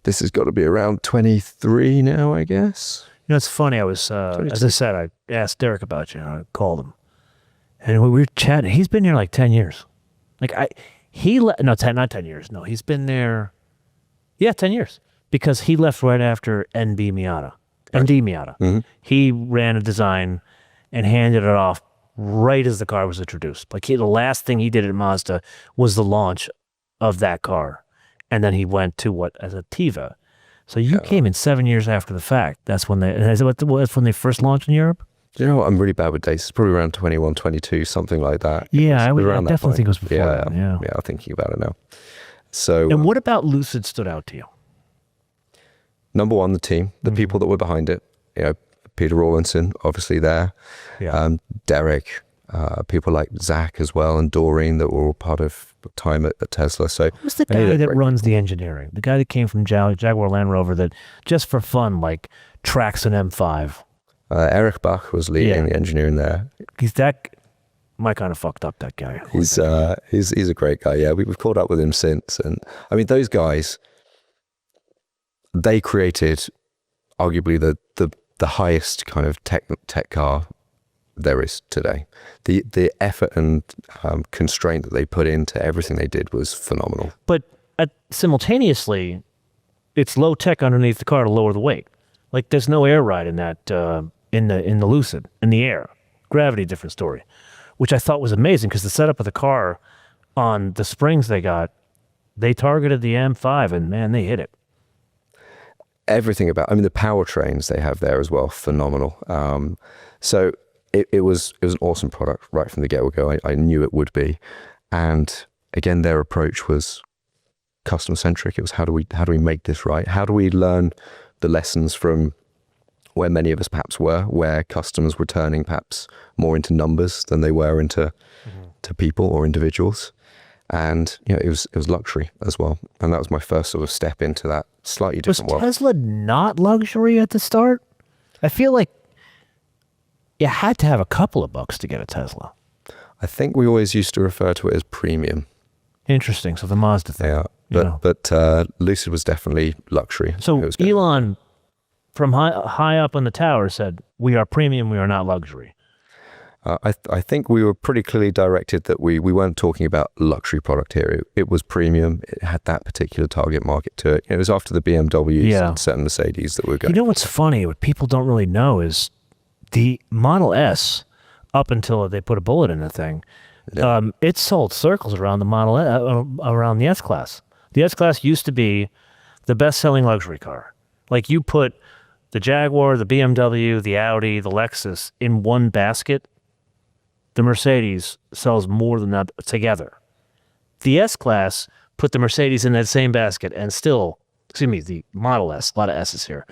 This has got to be around 23 now, I guess. You know, it's funny. I was, as I said, I asked Derek about you. I called him, and we were chatting. He's been here like 10 years. Not 10 years. No, he's been there. Yeah, 10 years, because he left right after ND Miata. Mm-hmm. He ran a design and handed it off right as the car was introduced. Like the last thing he did at Mazda was the launch of that car, and then he went to as a Tiva. So you came in 7 years after the fact. That's when that's when they first launched in Europe? Do you know what? I'm really bad with dates. It's probably around 21, 22, something like that. Yeah, I definitely think it was before that. Yeah, I'm thinking about it now. So, and what about Lucid stood out to you? Number one, the team, the people that were behind it. You know, Peter Rawlinson, obviously there. Yeah. Derek, people like Zach as well, and Doreen that were all part of time at Tesla. So who's the guy that runs the engineering? The guy that came from Jaguar Land Rover that just for fun like tracks an M5. Eric Bach was leading the engineering there. He's my kind of fucked up, that guy. He's a great guy. Yeah, we've caught up with him since, and I mean those guys. They created arguably the highest kind of tech car there is today. The effort and constraint that they put into everything they did was phenomenal. But simultaneously, it's low tech underneath the car to lower the weight. Like there's no air ride in that in the Lucid in the air. Gravity, different story, which I thought was amazing because the setup of the car on the springs they targeted the M5 and man, they hit it. Everything about, I mean, the powertrains they have there as well, phenomenal. So it was an awesome product right from the get-go. I knew it would be, and again, their approach was customer-centric. It was how do we make this right? How do we learn the lessons from where many of us perhaps were, where customers were turning perhaps more into numbers than they were into to people or individuals. And you know, it was luxury as well, and that was my first sort of step into that slightly different world. Was Tesla not luxury at the start? I feel like you had to have a couple of bucks to get a Tesla. I think we always used to refer to it as premium. Interesting. So the Mazda thing. Yeah, but Lucid was definitely luxury. So Elon, from high up on the tower, said, "We are premium. We are not luxury." I think we were pretty clearly directed that we weren't talking about luxury product here. It was premium. It had that particular target market to it. It was after the BMWs and certain Mercedes that were going. You know what's funny? What people don't really know is the Model S, up until they put a bullet in the thing, it sold circles around the around the S-Class. The S-Class used to be the best-selling luxury car. Like you put the Jaguar, the BMW, the Audi, the Lexus in one basket, the Mercedes sells more than that together. The S-Class put the Mercedes in that same basket and still, the Model S, a lot of S's here,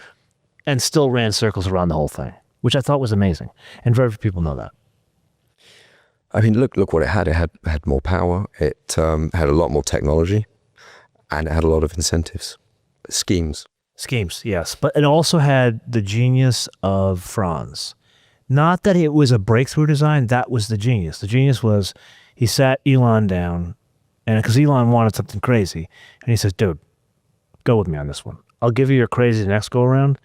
and still ran circles around the whole thing, which I thought was amazing. And very few people know that. I mean, look what it had. It had more power. It had a lot more technology, and it had a lot of incentives, schemes. Schemes, yes. But it also had the genius of Franz. Not that it was a breakthrough design, that was the genius. The genius was he sat Elon down, and because Elon wanted something crazy, and he says, dude, go with me on this one. I'll give you your crazy next go around.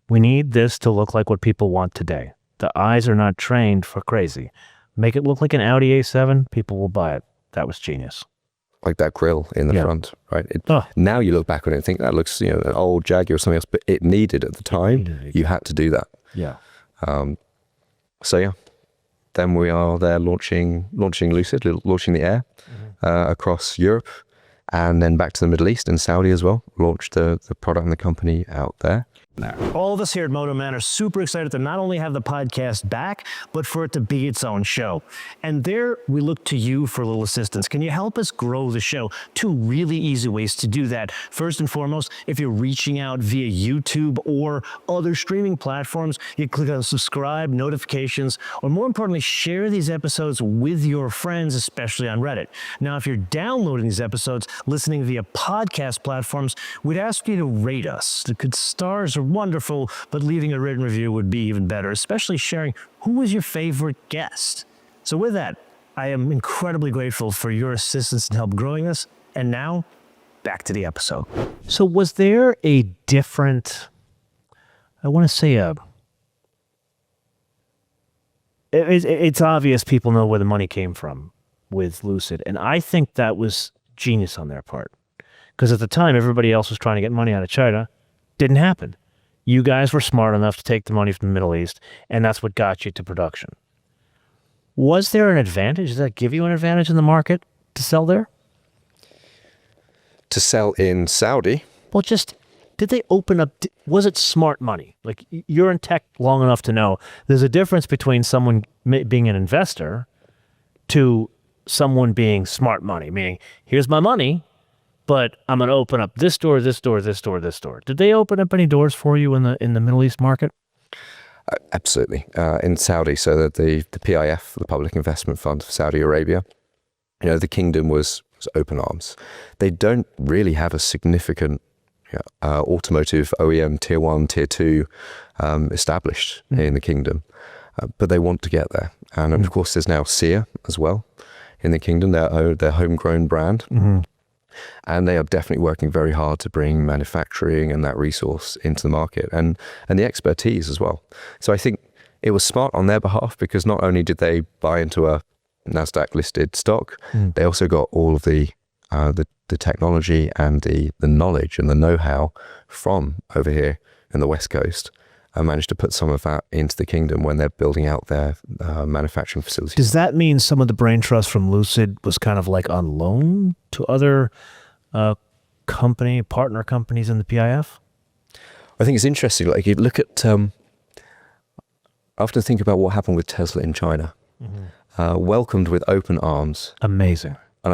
We need this to look like what people want today. The eyes are not trained for crazy. Make it look like an Audi A7. People will buy it. That was genius. Like that grille in the front, right? Now you look back on it and think that looks, an old Jaguar or something else, but it needed at the time. You had to do that. Yeah. So yeah, then we are there launching Lucid, launching the Air across Europe, and then back to the Middle East and Saudi as well. Launched the product and the company out there. All of us here at MotoMan are super excited to not only have the podcast back, but for it to be its own show. And there we look to you for a little assistance. Can you help us grow the show? 2 really easy ways to do that. First and foremost, if you're reaching out via YouTube or other streaming platforms, you click on subscribe, notifications, or more importantly, share these episodes with your friends, especially on Reddit. Now, if you're downloading these episodes, listening via podcast platforms, we'd ask you to rate us. The good stars are wonderful, but leaving a written review would be even better, especially sharing who was your favorite guest. So with that, I am incredibly grateful for your assistance in help growing this. And now, back to the episode. So was there a different, I want to say it's obvious people know where the money came from with Lucid. And I think that was genius on their part. Because at the time, everybody else was trying to get money out of China. Didn't happen. You guys were smart enough to take the money from the Middle East, and that's what got you to production. Was there an advantage? Does that give you an advantage in the market to sell there? To sell in Saudi? Well, did they open up, was it smart money? Like, you're in tech long enough to know there's a difference between someone being an investor to someone being smart money, meaning, here's my money, but I'm going to open up this door, this door, this door, this door. Did they open up any doors for you in the Middle East market? Absolutely. In Saudi, so that the PIF, the Public Investment Fund of Saudi Arabia, the kingdom was open arms. They don't really have a significant automotive OEM tier 1, tier 2 established in the kingdom, but they want to get there. And of course, there's now Seat as well in the kingdom, their homegrown brand. And they are definitely working very hard to bring manufacturing and that resource into the market and the expertise as well. So I think it was smart on their behalf, because not only did they buy into a NASDAQ listed stock, they also got all of the technology and the knowledge and the know-how from over here in the West Coast, and managed to put some of that into the kingdom when they're building out their manufacturing facilities. Does that mean some of the brain trust from Lucid was kind of like on loan to other partner companies in the PIF? I think it's interesting. Like, you look at, I often think about what happened with Tesla in China. Welcomed with open arms. Amazing. And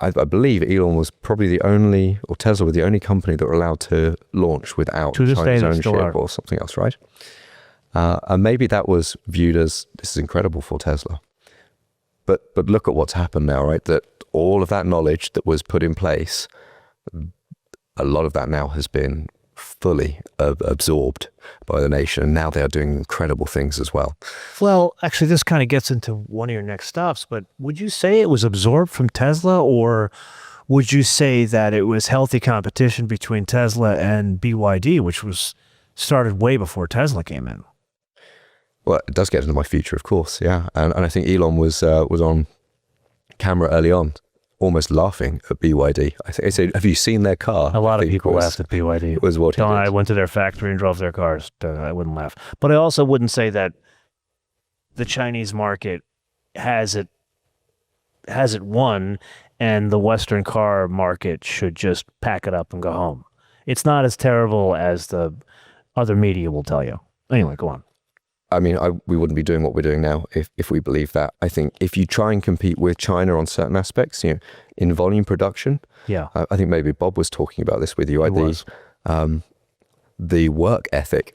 I believe Elon was probably the only, or Tesla were the only company that were allowed to launch without Chinese ownership or something else, right? And maybe that was viewed as, this is incredible for Tesla. But look at what's happened now, right? That all of that knowledge that was put in place, a lot of that now has been fully absorbed by the nation, and now they are doing incredible things as well. Well, actually, this kind of gets into one of your next stops, but would you say it was absorbed from Tesla, or would you say that it was healthy competition between Tesla and BYD, which was started way before Tesla came in? Well, it does get into my future, of course, yeah. And I think Elon was on camera early on, almost laughing at BYD. I said, have you seen their car? A lot of people laughed at BYD. It was what John and I went to their factory and drove their cars. I wouldn't laugh. But I also wouldn't say that the Chinese market has it won, and the Western car market should just pack it up and go home. It's not as terrible as the other media will tell you. Anyway, go on. I mean, we wouldn't be doing what we're doing now if we believe that. I think if you try and compete with China on certain aspects, in volume production, I think maybe Bob was talking about this with you. The work ethic,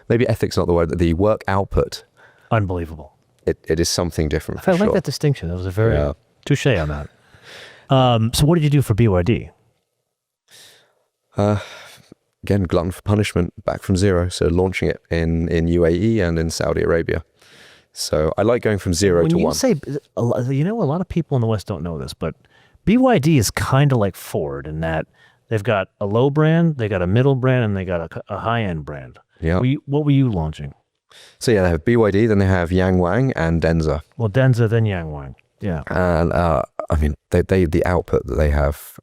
maybe ethic's not the word, the work output. Unbelievable. It is something different. I like that distinction. That was a very touche on that. So what did you do for BYD? Again, glutton for punishment, back from zero. So launching it in UAE and in Saudi Arabia. So I like going from zero to one. A lot of people in the West don't know this, but BYD is kind of like Ford in that they've got a low brand, they got a middle brand, and they got a high-end brand. Yeah. What were you launching? So yeah, they have BYD, then they have Yangwang and Denza. Well, Denza, then Yangwang. Yeah. And I mean, they the output that they have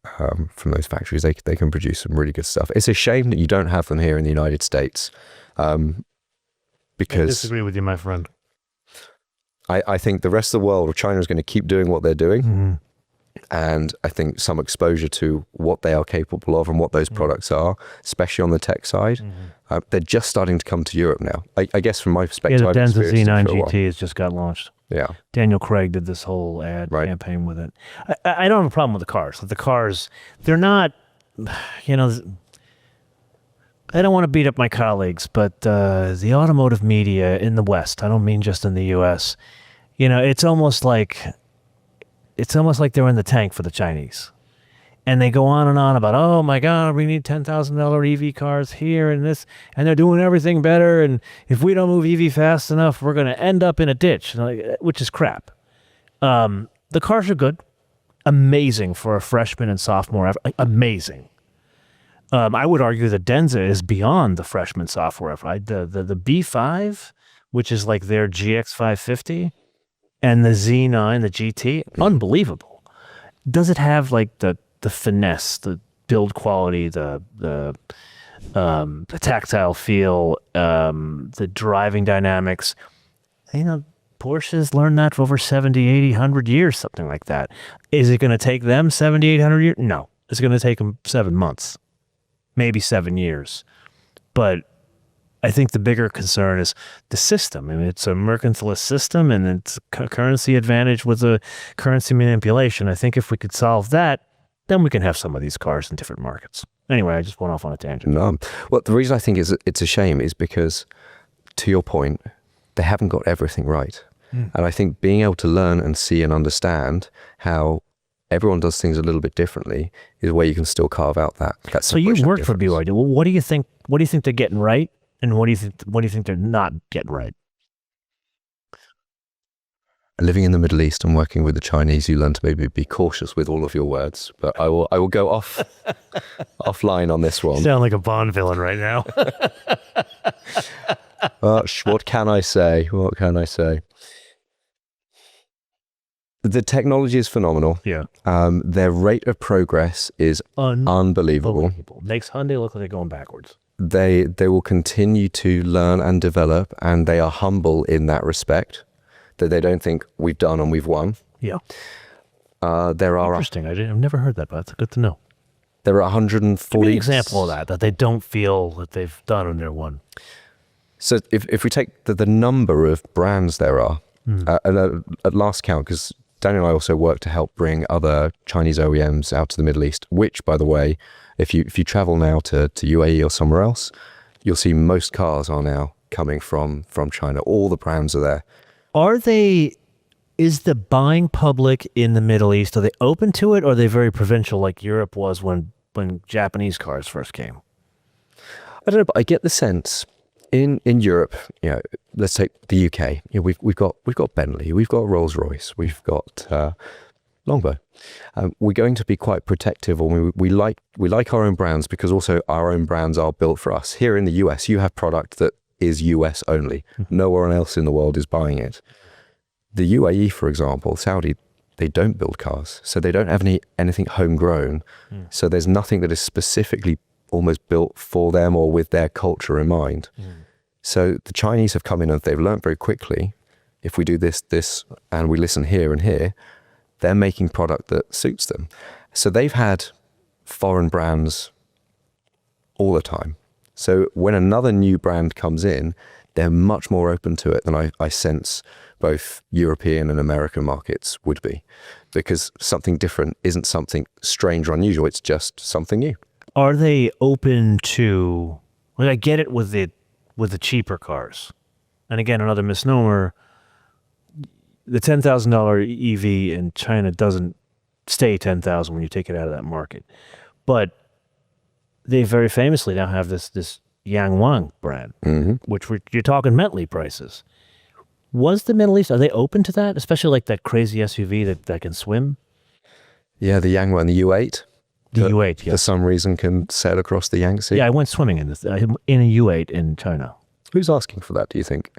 from those factories, they can produce some really good stuff. It's a shame that you don't have them here in the United States, because I disagree with you, my friend. I think the rest of the world, or China, is going to keep doing what they're doing. Mm-hmm. And I think some exposure to what they are capable of and what those products are, especially on the tech side, they're just starting to come to Europe now. I guess from my perspective, Yeah, the I've Denza experienced it Z9 for a while. GT has just got launched. Yeah. Daniel Craig did this whole ad campaign with it. I don't have a problem with the cars. The cars, they're not, you know, I don't want to beat up my colleagues, but the automotive media in the West, I don't mean just in the U.S., you know, it's almost like they're in the tank for the Chinese. And they go on and on about, oh my God, we need $10,000 EV cars here and this, and they're doing everything better. And if we don't move EV fast enough, we're going to end up in a ditch, which is crap. The cars are good, amazing for a freshman and sophomore, amazing. I would argue that Denza is beyond the freshman sophomore, right? The B5, which is like their GX550, and the Z9, the GT, unbelievable. Does it have like the finesse, the build quality, the tactile feel, the driving dynamics? You know, Porsches learned that for over 70, 80, 100 years, something like that. Is it going to take them 70, 800 years? No. It's going to take them 7 months, maybe 7 years. But I think the bigger concern is the system. I mean, it's a mercantilist system, and it's a currency advantage with a currency manipulation. I think if we could solve that, then we can have some of these cars in different markets. Anyway, I just went off on a tangent. No. Well, the reason I think it's a shame is because, to your point, they haven't got everything right. And I think being able to learn and see and understand how everyone does things a little bit differently is where you can still carve out that. So you work for BYD. Well, what do you think? What do you think they're getting right, and what do you think they're not getting right? Living in the Middle East and working with the Chinese, you learn to maybe be cautious with all of your words. But I will go offline on this one. You sound like a Bond villain right now. What can I say? What can I say? The technology is phenomenal. Yeah. Their rate of progress is unbelievable. Makes Hyundai look like they're going backwards. They will continue to learn and develop, and they are humble in that respect, that they don't think we've done and we've won. Yeah. There are Interesting. I've never heard that, but that's good to know. There are 140. Give me an example of that they don't feel that they've done and they're one. So if we take the number of brands there are, at last count, because Daniel and I also work to help bring other Chinese OEMs out to the Middle East, which, by the way, if you travel now to UAE or somewhere else, you'll see most cars are now coming from China. All the brands are there. Is the buying public in the Middle East, are they open to it, or are they very provincial like Europe was when Japanese cars first came? I don't know, but I get the sense in Europe, you know, let's take the UK. You know, we've got Bentley, we've got Rolls-Royce, we've got Longbow. We're going to be quite protective, or we like our own brands because also our own brands are built for us. Here in the US, you have product that is US only. No one else in the world is buying it. The UAE, for example, Saudi, they don't build cars, so they don't have anything homegrown. So there's nothing that is specifically almost built for them or with their culture in mind. So the Chinese have come in and they've learned very quickly, if we do this, and we listen here and here, they're making product that suits them. So they've had foreign brands all the time. So when another new brand comes in, they're much more open to it than I sense both European and American markets would be, because something different isn't something strange or unusual. It's just something new. Are they open to, well, I get it with the cheaper cars. And again, another misnomer, the $10,000 EV in China doesn't stay 10,000 when you take it out of that market. But they very famously now have this Yangwang brand, which you're talking Bentley prices. Was the Middle East, are they open to that? Especially like that crazy SUV that can swim? Yeah, the Yangwang, the U8. The U8, yeah. For some reason can sail across the Yangtze. Yeah, I went swimming in a U8 in China. Who's asking for that, do you think?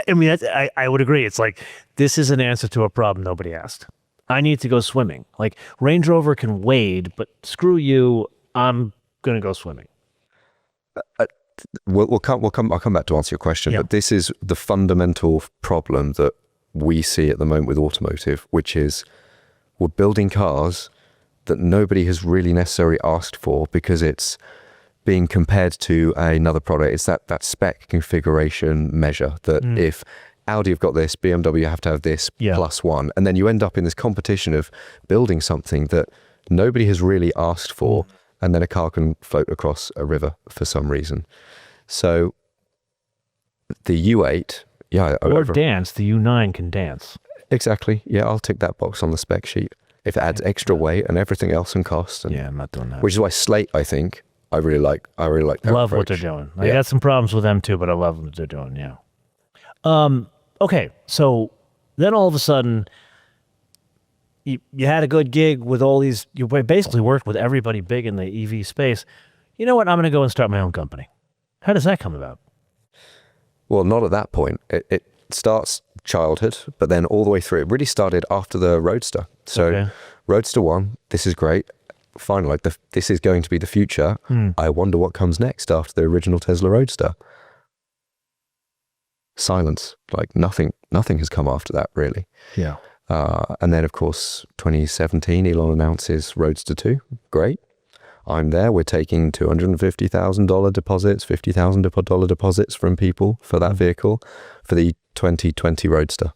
I mean, I would agree. It's like, this is an answer to a problem nobody asked. I need to go swimming. Like, Range Rover can wade, but screw you, I'm going to go swimming. I'll come back to answer your question, but this is the fundamental problem that we see at the moment with automotive, which is we're building cars that nobody has really necessarily asked for because it's being compared to another product. It's that spec configuration measure that if Audi have got this, BMW have to have this plus one, and then you end up in this competition of building something that nobody has really asked for, and then a car can float across a river for some reason. So the U8, or dance, the U9 can dance. Exactly. Yeah, I'll tick that box on the spec sheet. If it adds extra weight and everything else and cost. And, I'm not doing that. Which is why Slate, I think, I really like their love approach. What they're doing. I got some problems with them too, but I love what they're doing. Yeah. Okay. So then all of a sudden, you had a good gig with all these. You basically worked with everybody big in the EV space. You know what? I'm going to go and start my own company. How does that come about? Well, not at that point. It starts childhood, but then all the way through. It really started after the Roadster. So Roadster 1, this is great. Fine, like this is going to be the future. I wonder what comes next after the original Tesla Roadster. Silence. Like nothing has come after that, really. Yeah. And then, of course, 2017, Elon announces Roadster 2. Great. I'm there. We're taking $250,000 deposits, $50,000 deposits from people for that vehicle for the 2020 Roadster.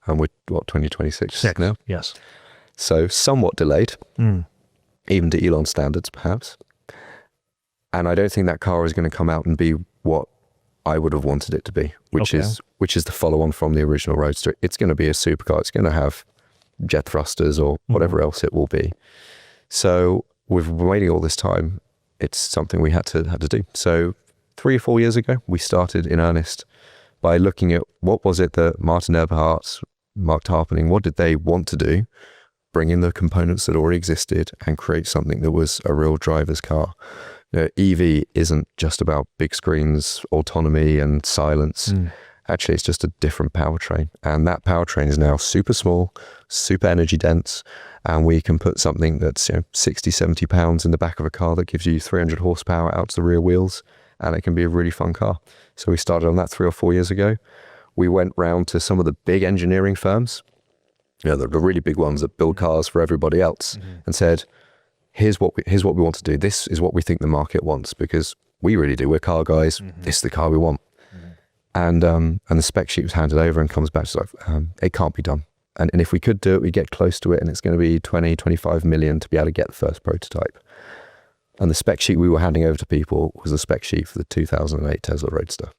And we're, 2026 now? Yes. So somewhat delayed, even to Elon standards, perhaps. And I don't think that car is going to come out and be what I would have wanted it to be, which is the follow-on from the original Roadster. It's going to be a supercar. It's going to have jet thrusters or whatever else it will be. So we've been waiting all this time. It's something we had to do. So 3 or 4 years ago, we started in earnest by looking at what was it that Martin Eberhardt, Mark Tarpening, what did they want to do? Bring in the components that already existed and create something that was a real driver's car. EV isn't just about big screens, autonomy and silence. Actually, it's just a different powertrain. And that powertrain is now super small, super energy dense. And we can put something that's 60, 70 pounds in the back of a car that gives you 300 horsepower out to the rear wheels. And it can be a really fun car. So we started on that 3 or 4 years ago. We went round to some of the big engineering firms, the really big ones that build cars for everybody else, and said, here's what we want to do. This is what we think the market wants, because we really do. We're car guys. This is the car we want. And the spec sheet was handed over and comes back to like, it can't be done. And if we could do it, we get close to it, and it's going to be 20, 25 million to be able to get the first prototype. And the spec sheet we were handing over to people was the spec sheet for the 2008 Tesla Roadster.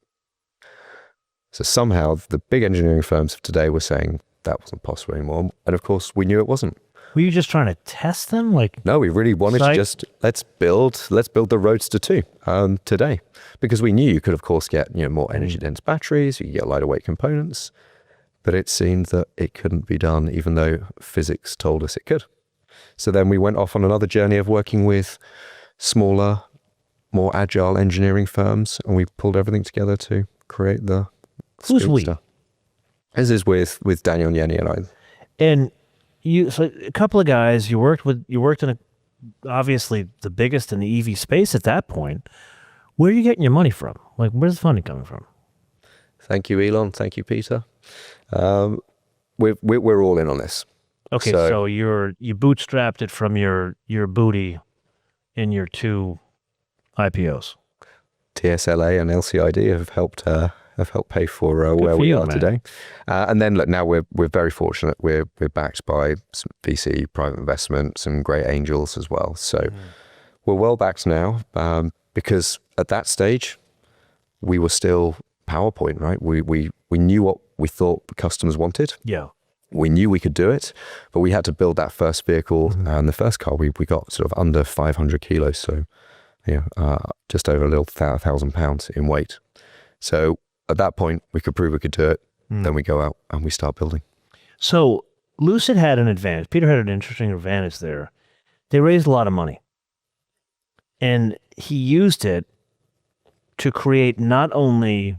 So somehow the big engineering firms of today were saying that wasn't possible anymore. And of course, we knew it wasn't. Were you just trying to test them? No, we really wanted to just, let's build the Roadster 2 today. Because we knew you could, of course, get more energy dense batteries, you could get lighter weight components. But it seemed that it couldn't be done, even though physics told us it could. So then we went off on another journey of working with smaller, more agile engineering firms, and we pulled everything together to create the Who's we? Speedster. This is with Daniel Yenny and I. And so a couple of guys you worked in obviously the biggest in the EV space at that point. Where are you getting your money from? Like, where's the funding coming from? Thank you, Elon. Thank you, Peter. We're all in on this. Okay, so you bootstrapped it from your booty in your 2 IPOs. TSLA and LCID have helped pay for where we are today. And then look, now we're very fortunate. We're backed by some VC, private investment, some great angels as well. So we're well backed now because at that stage we were still PowerPoint, right? We knew what we thought the customers wanted. Yeah. We knew we could do it, but we had to build that first vehicle. And the first car we got sort of under 500 kilos. So just over a little 1,000 pounds in weight. So at that point, we could prove we could do it. Then we go out and we start building. So Lucid had an advantage. Peter had an interesting advantage there. They raised a lot of money. And he used it to create not only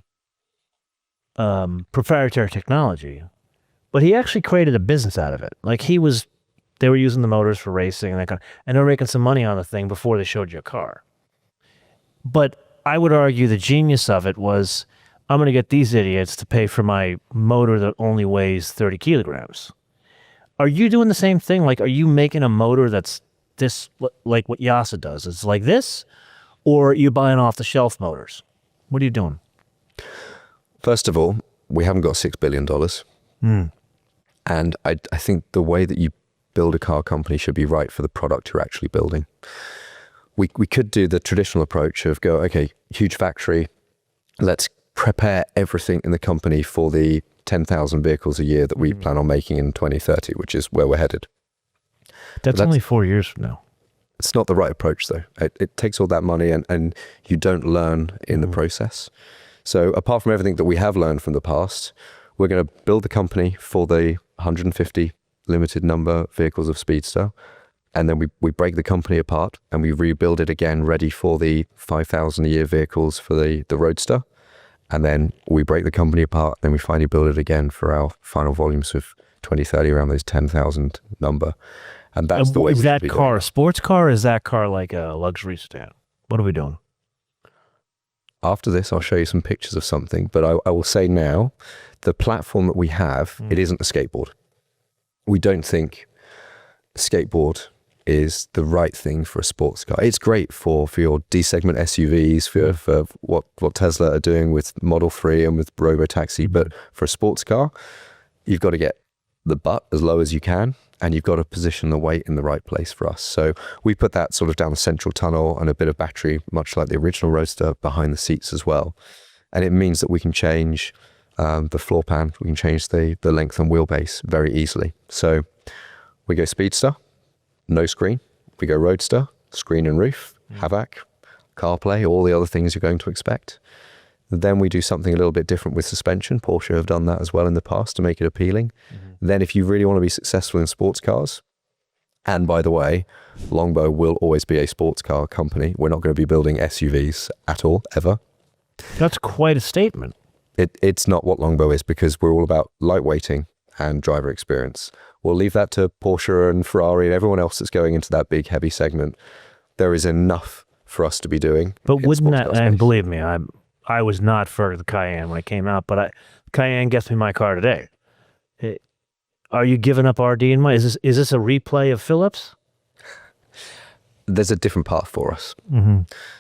proprietary technology, but he actually created a business out of it. Like they were using the motors for racing and that kind of, and they were making some money on the thing before they showed you a car. But I would argue the genius of it was, I'm going to get these idiots to pay for my motor that only weighs 30 kilograms. Are you doing the same thing? Like, are you making a motor that's this, like what Yasa does? It's like this, or are you buying off the shelf motors? What are you doing? First of all, we haven't got $6 billion. And I think the way that you build a car company should be right for the product you're actually building. We could do the traditional approach of go, okay, huge factory, let's prepare everything in the company for the 10,000 vehicles a year that we plan on making in 2030, which is where we're headed. That's only 4 years from now. It's not the right approach, though. It takes all that money and you don't learn in the process. So apart from everything that we have learned from the past, we're going to build the company for the 150 limited number vehicles of Speedster. And then we break the company apart and we rebuild it again, ready for the 5,000 a year vehicles for the Roadster. And then we break the company apart, then we finally build it again for our final volumes of 2030 around those 10,000 number. And that's the way. Is that car a sports car, or is that car like a luxury sedan? What are we doing? After this, I'll show you some pictures of something, but I will say now, the platform that we have, it isn't a skateboard. We don't think a skateboard is the right thing for a sports car. It's great for your D-segment SUVs, for what Tesla are doing with Model 3 and with Robotaxi, but for a sports car, you've got to get the butt as low as you can, and you've got to position the weight in the right place for us. So we put that sort of down the central tunnel and a bit of battery, much like the original Roadster, behind the seats as well. And it means that we can change the floor pan, we can change the length and wheelbase very easily. So we go Speedster, no screen. We go Roadster, screen and roof, HAVAC, CarPlay, all the other things you're going to expect. Then we do something a little bit different with suspension. Porsche have done that as well in the past to make it appealing. Then if you really want to be successful in sports cars, and by the way, Longbow will always be a sports car company. We're not going to be building SUVs at all, ever. That's quite a statement. It's not what Longbow is, because we're all about lightweighting and driver experience. We'll leave that to Porsche and Ferrari and everyone else that's going into that big, heavy segment. There is enough for us to be doing. But wouldn't that, and believe me, I was not for the Cayenne when it came out, but Cayenne gets me my car today. Are you giving up RD in mind? Is this a replay of Phillips? There's a different path for us.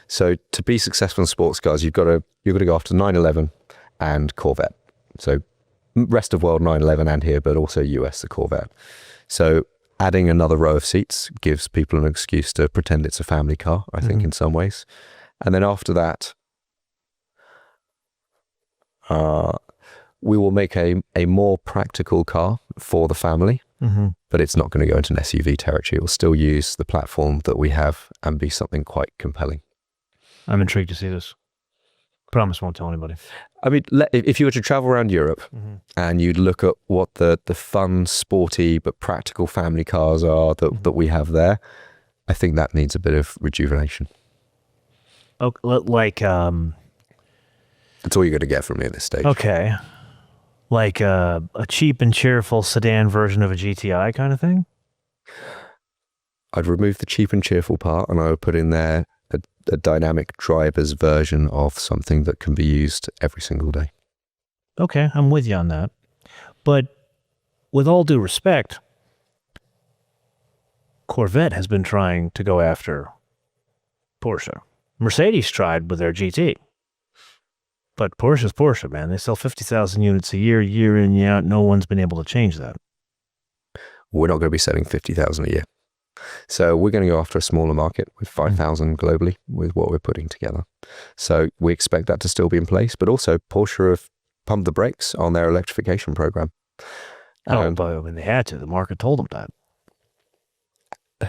So to be successful in sports cars, you've got to go after 911 and Corvette. So rest of world 911 and here, but also US, the Corvette. So adding another row of seats gives people an excuse to pretend it's a family car, I think, in some ways. And then after that, we will make a more practical car for the family, but it's not going to go into an SUV territory. It will still use the platform that we have and be something quite compelling. I'm intrigued to see this. Promise won't tell anybody. I mean, if you were to travel around Europe and you'd look at what the fun, sporty, but practical family cars are that we have there, I think that needs a bit of rejuvenation. Oh, like... That's all you're going to get from me at this stage. Okay. Like a cheap and cheerful sedan version of a GTI kind of thing? I'd remove the cheap and cheerful part and I would put in there a dynamic driver's version of something that can be used every single day. Okay, I'm with you on that. But with all due respect, Corvette has been trying to go after Porsche. Mercedes tried with their GT. But Porsche's Porsche, man. They sell 50,000 units a year in, year out. No one's been able to change that. We're not going to be selling 50,000 a year. So we're going to go after a smaller market with 5,000 globally with what we're putting together. So we expect that to still be in place, but also Porsche have pumped the brakes on their electrification program. But I mean, they had to. The market told them that.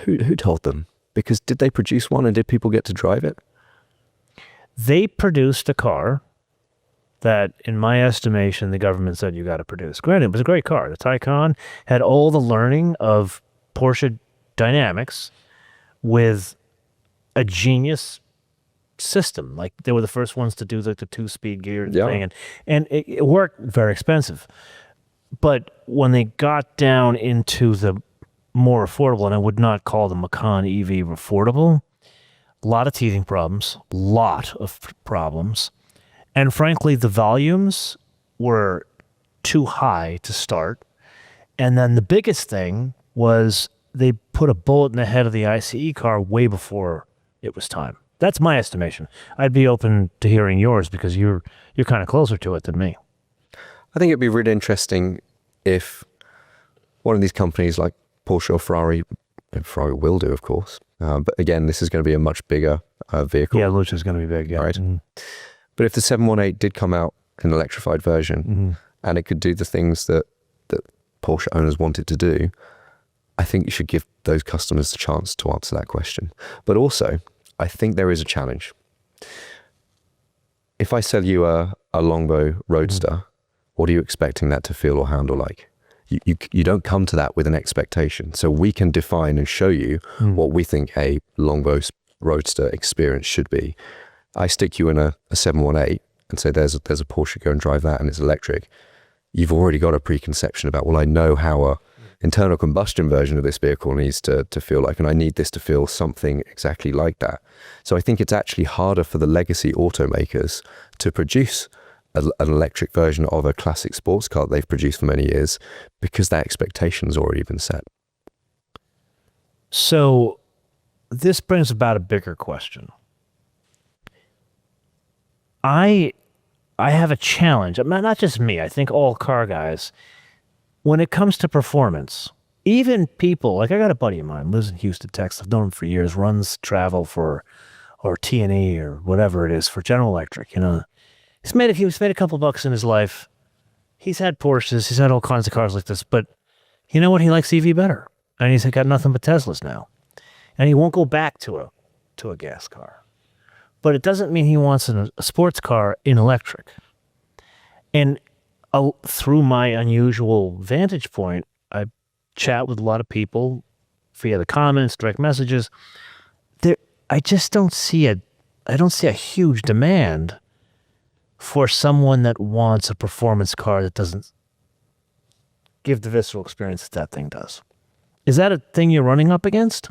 Who told them? Because did they produce one and did people get to drive it? They produced a car that, in my estimation, the government said you got to produce. Granted, it was a great car. The Taycan had all the learning of Porsche dynamics with a genius system. Like they were the first ones to do the 2-speed gear Yeah. thing, and it worked. Very expensive, but when they got down into the more affordable, and I would not call the Macan EV affordable, a lot of teething problems, and frankly, the volumes were too high to start. And then the biggest thing was they put a bullet in the head of the ICE car way before it was time. That's my estimation. I'd be open to hearing yours because you're kind of closer to it than me. I think it'd be really interesting if one of these companies like Porsche or Ferrari will do, of course. But again, this is going to be a much bigger vehicle. Yeah, Lucid is going to be big. Yeah. Right. Mm-hmm. But if the 718 did come out in an electrified version and it could do the things that Porsche owners wanted to do, I think you should give those customers the chance to answer that question. But also, I think there is a challenge. If I sell you a Longbow Roadster, what are you expecting that to feel or handle like? You don't come to that with an expectation. So we can define and show you what we think a Longbow Roadster experience should be. I stick you in a 718 and say there's a Porsche, go and drive that and it's electric. You've already got a preconception about, well, I know how a internal combustion version of this vehicle needs to feel like, and I need this to feel something exactly like that. So I think it's actually harder for the legacy automakers to produce an electric version of a classic sports car that they've produced for many years because that expectation's already been set. So this brings about a bigger question. I have a challenge. Not just me. I think all car guys. When it comes to performance, even people like I got a buddy of mine lives in Houston, Texas. I've known him for years. Runs travel for or T&E or whatever it is for General Electric. You know, he's made a couple bucks in his life. He's had Porsches. He's had all kinds of cars like this. But you know what? He likes EV better, and he's got nothing but Teslas now, and he won't go back to a gas car. But it doesn't mean he wants a sports car in electric. And through my unusual vantage point, I chat with a lot of people via the comments, direct messages. I just don't see a huge demand for someone that wants a performance car that doesn't give the visceral experience that thing does. Is that a thing you're running up against?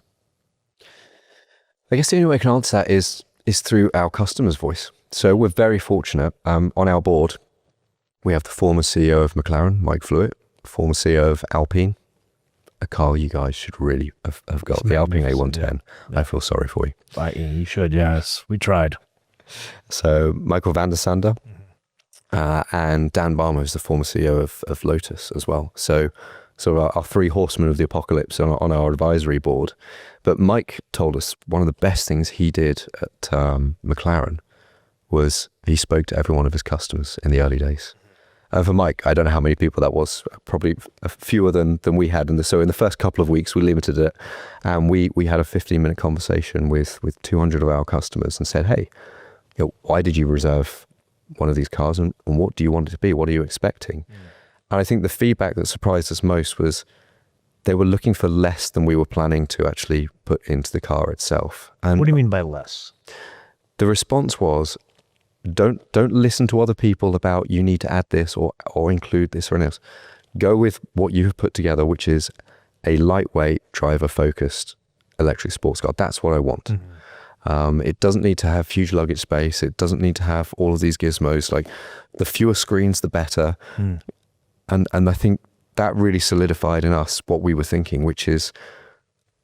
I guess the only way I can answer that is through our customer's voice. So we're very fortunate. On our board, we have the former CEO of McLaren, Mike Flewitt, former CEO of Alpine, a car you guys should really have got, the Alpine A110. Yeah. I feel sorry for you. You should, yes. We tried. So Michael van der Sande and Dan Balmer is the former CEO of Lotus as well. So our three horsemen of the apocalypse on our advisory board. But Mike told us one of the best things he did at McLaren was he spoke to every one of his customers in the early days. And for Mike, I don't know how many people that was, probably fewer than we had. And so in the first couple of weeks, we limited it. And we had a 15-minute conversation with 200 of our customers and said, hey, why did you reserve one of these cars and what do you want it to be? What are you expecting? And I think the feedback that surprised us most was they were looking for less than we were planning to actually put into the car itself. And what do you mean by less? The response was, don't listen to other people about you need to add this or include this or anything else. Go with what you have put together, which is a lightweight, driver-focused electric sports car. That's what I want. It doesn't need to have huge luggage space. It doesn't need to have all of these gizmos. Like, the fewer screens, the better. And I think that really solidified in us what we were thinking, which is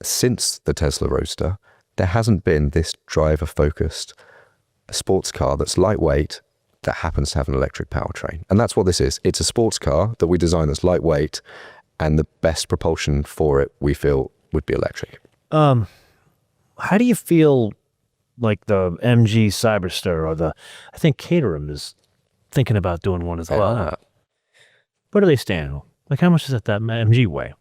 since the Tesla Roadster, there hasn't been this driver-focused sports car that's lightweight that happens to have an electric powertrain. And that's what this is. It's a sports car that we designed that's lightweight, and the best propulsion for it, we feel, would be electric. How do you feel like the MG Cyberster or I think Caterham is thinking about doing one as well? Where do they stand? Like, how much does that MG weigh?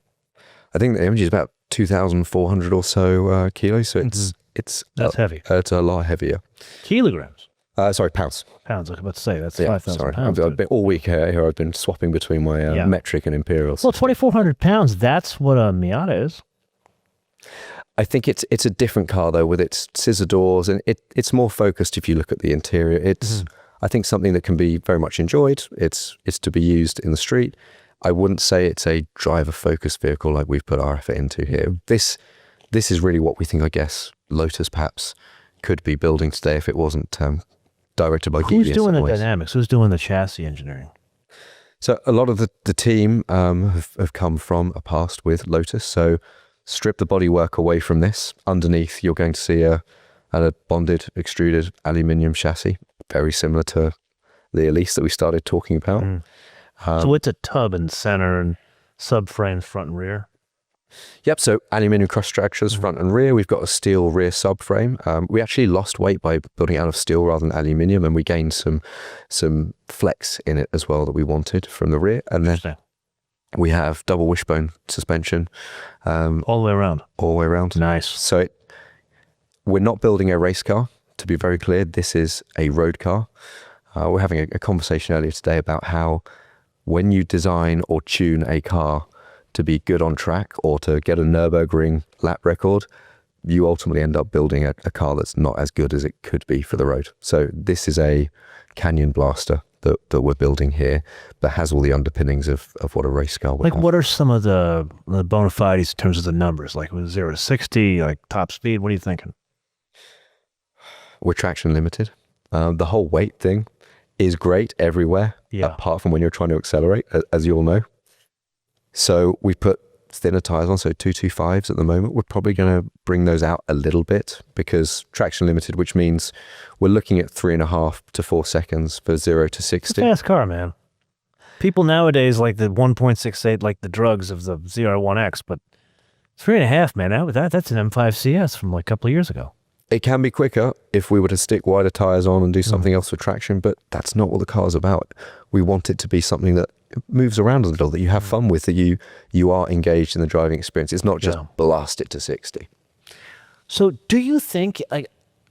I think the MG is about 2,400 or so kilos, so it's that's heavy. It's a lot heavier. Kilograms? Sorry, pounds. Pounds, I was about to say, that's 5,000 pounds. I've been, all week here I've been swapping between my metric and imperials. Well, 2,400 pounds, that's what a Miata is. I think it's a different car though, with its scissor doors, and it's more focused. If you look at the interior, it's I think something that can be very much enjoyed. It's to be used in the street. I wouldn't say it's a driver focused vehicle like we've put our effort into here. This is really what we think, I guess, Lotus perhaps could be building today if it wasn't directed by Geely. Who's doing the dynamics? Who's doing the chassis engineering? So a lot of the team have come from a past with Lotus. So strip the bodywork away from this. Underneath, you're going to see a bonded, extruded aluminium chassis, very similar to the Elise that we started talking about. So it's a tub in center and subframes front and rear? Yep, so aluminium cross structures front and rear. We've got a steel rear subframe. We actually lost weight by building it out of steel rather than aluminium, and we gained some flex in it as well that we wanted from the rear. And then we have double wishbone suspension. All the way around? All the way around. Nice. So we're not building a race car, to be very clear. This is a road car. We're having a conversation earlier today about how when you design or tune a car to be good on track or to get a Nürburgring lap record, you ultimately end up building a car that's not as good as it could be for the road. So this is a Canyon Blaster that we're building here that has all the underpinnings of what a race car would have. What are some of the bona fides in terms of the numbers? Like with 0 to 60, like top speed, what are you thinking? We're traction limited. The whole weight thing is great everywhere, apart from when you're trying to accelerate, as you all know. So we put thinner tires on, so 225s at the moment. We're probably going to bring those out a little bit because traction limited, which means we're looking at 3.5 to 4 seconds for 0 to 60. It's a fast car, man. People nowadays like the 1.68, like the drugs of the ZR1X, but 3.5, man, that's an M5 CS from like a couple of years ago. It can be quicker if we were to stick wider tires on and do something else with traction, but that's not what the car's about. We want it to be something that moves around a little, that you have fun with, that you are engaged in the driving experience. It's not just blast it to 60. So do you think,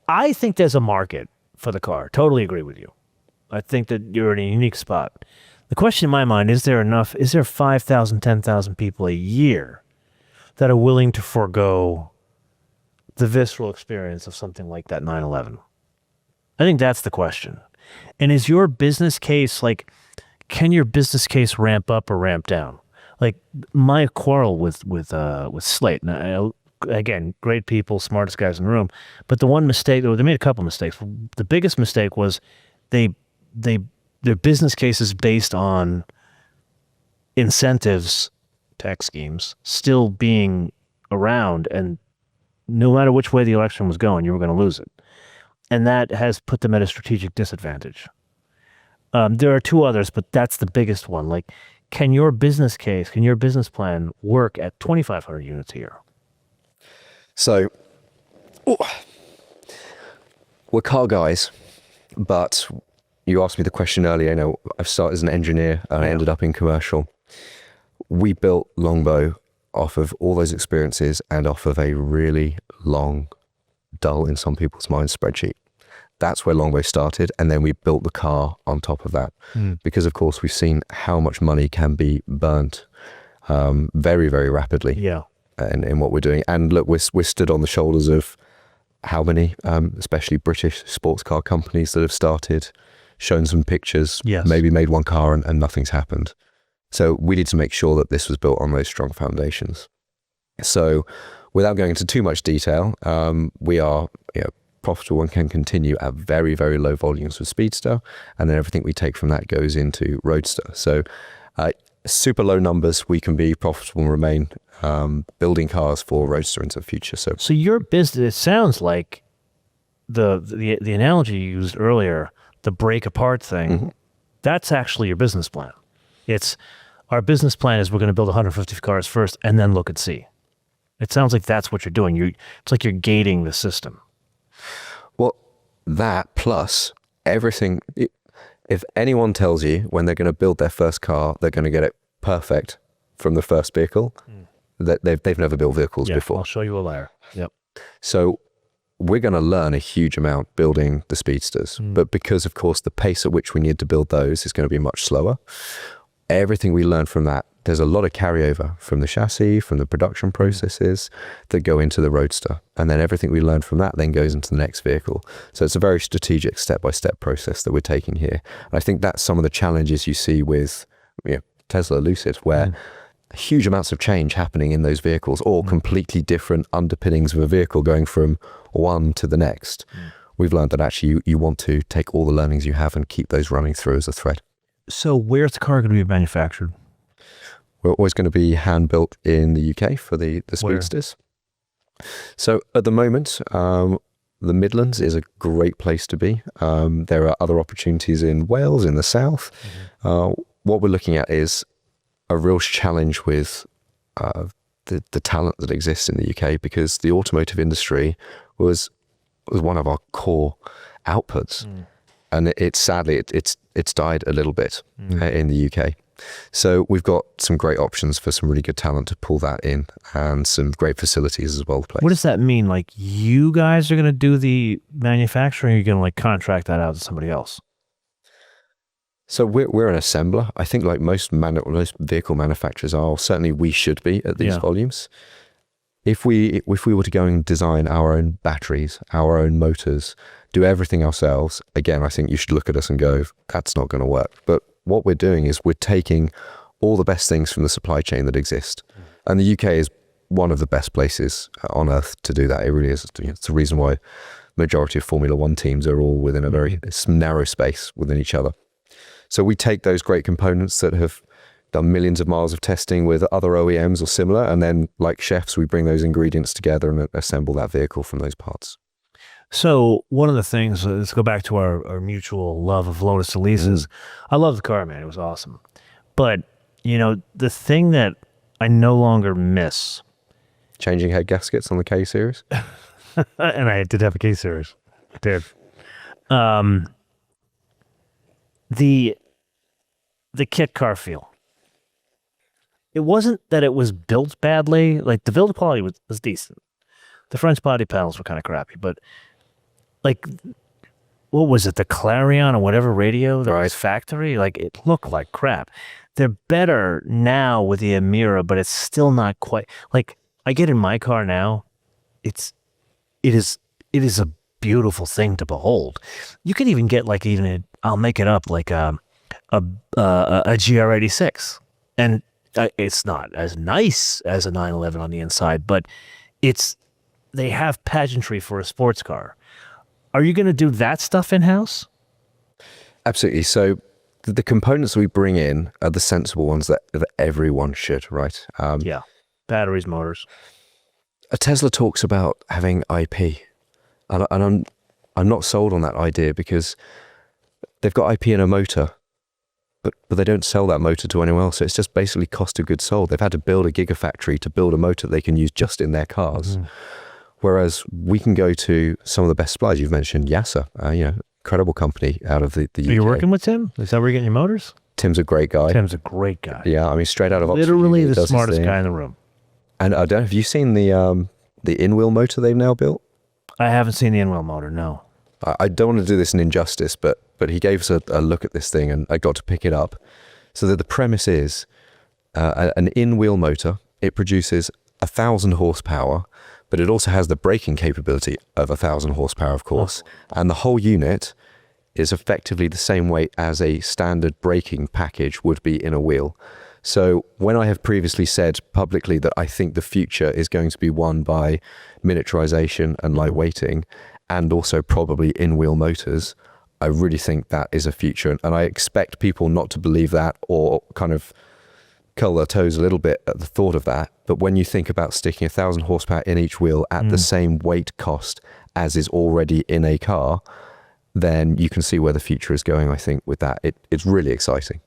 I think there's a market for the car. Totally agree with you. I think that you're in a unique spot. The question in my mind, is there 5,000, 10,000 people a year that are willing to forego the visceral experience of something like that 911? I think that's the question. And is your business case, can your business case ramp up or ramp down? Like my quarrel with Slate, and again, great people, smartest guys in the room, but the one mistake, they made a couple mistakes. The biggest mistake was their business case is based on incentives, tax schemes, still being around, and no matter which way the election was going, you were going to lose it. And that has put them at a strategic disadvantage. There are two others, but that's the biggest one. Can your business case, can your business plan work at 2,500 units a year? So, we're car guys, but you asked me the question earlier. I've started as an engineer and I ended up in commercial. We built Longbow off of all those experiences and off of a really long, dull in some people's minds spreadsheet. That's where Longbow started, and then we built the car on top of that. Because of course we've seen how much money can be burnt very, very rapidly in what we're doing. And look, we're stood on the shoulders of how many, especially British sports car companies that have started, shown some pictures, maybe made one car and nothing's happened. So we need to make sure that this was built on those strong foundations. So without going into too much detail, we are profitable and can continue at very, very low volumes with Speedster, and then everything we take from that goes into Roadster. So super low numbers, we can be profitable and remain building cars for Roadster into the future. So your business, it sounds like the analogy you used earlier, the break apart thing, that's actually your business plan. It's our business plan is we're going to build 150 cars first and then look and see. It sounds like that's what you're doing. It's like you're gating the system. Well, that plus everything. If anyone tells you when they're going to build their first car, they're going to get it perfect from the first vehicle, that they've never built vehicles before. I'll show you a liar. Yep. So we're going to learn a huge amount building the Speedsters, but because of course the pace at which we need to build those is going to be much slower. Everything we learn from that there's a lot of carryover from the chassis, from the production processes that go into the Roadster. And then everything we learn from that then goes into the next vehicle. So it's a very strategic step-by-step process that we're taking here. And I think that's some of the challenges you see with Tesla Lucid, where huge amounts of change happening in those vehicles, or completely different underpinnings of a vehicle going from one to the next. We've learned that actually you want to take all the learnings you have and keep those running through as a thread. So where's the car going to be manufactured? We're always going to be hand-built in the UK for the Speedsters. So at the moment, the Midlands is a great place to be. There are other opportunities in Wales, in the south. What we're looking at is a real challenge with the talent that exists in the UK, because the automotive industry was one of our core outputs. And sadly, it's died a little bit in the UK. So we've got some great options for some really good talent to pull that in, and some great facilities as well. What does that mean? Like, you guys are going to do the manufacturing, or you're going to like contract that out to somebody else? So we're an assembler. I think like most vehicle manufacturers are, certainly we should be at these volumes. If we were to go and design our own batteries, our own motors, do everything ourselves, again, I think you should look at us and go, that's not going to work. But what we're doing is we're taking all the best things from the supply chain that exist. And the UK is one of the best places on earth to do that. It really is. It's the reason why majority of Formula One teams are all within a very narrow space within each other. So we take those great components that have done millions of miles of testing with other OEMs or similar, and then like chefs, we bring those ingredients together and assemble that vehicle from those parts. So one of the things, let's go back to our mutual love of Lotus Elise, is I love the car, man. It was awesome. But, the thing that I no longer miss. Changing head gaskets on the K series. And I did have a K series. I did. The kit car feel. It wasn't that it was built badly. Like, the build quality was decent. The French body panels were kind of crappy, but like, what was it? The Clarion or whatever radio, the factory, like, it looked like crap. They're better now with the Amira, but it's still not quite. Like, I get in my car now, it is a beautiful thing to behold. You can even get like I'll make it up, like a GR86, and it's not as nice as a 911 on the inside, but they have pageantry for a sports car. Are you going to do that stuff in-house? Absolutely. So the components we bring in are the sensible ones that everyone should, right? Batteries, motors. A Tesla talks about having IP, and I'm not sold on that idea, because they've got IP in a motor, but they don't sell that motor to anyone else. So it's just basically cost of goods sold. They've had to build a gigafactory to build a motor they can use just in their cars. Whereas we can go to some of the best suppliers. You've mentioned Yasa, incredible company out of the UK. Are you working with Tim? Is that where you're getting your motors? Tim's a great guy. Tim's a great guy. Yeah, I mean, straight out of Oxford. Literally the smartest guy in the room. And I don't know, have you seen the in-wheel motor they've now built? I haven't seen the in-wheel motor, no. I don't want to do this an injustice, but he gave us a look at this thing, and I got to pick it up. So that the premise is an in-wheel motor. It produces 1,000 horsepower, but it also has the braking capability of 1,000 horsepower, of course. And the whole unit is effectively the same weight as a standard braking package would be in a wheel. So when I have previously said publicly that I think the future is going to be won by miniaturization and lightweighting, and also probably in-wheel motors, I really think that is a future. And I expect people not to believe that, or kind of curl their toes a little bit at the thought of that. But when you think about sticking 1,000 horsepower in each wheel at the same weight cost as is already in a car, then you can see where the future is going, I think, with that. It's really exciting.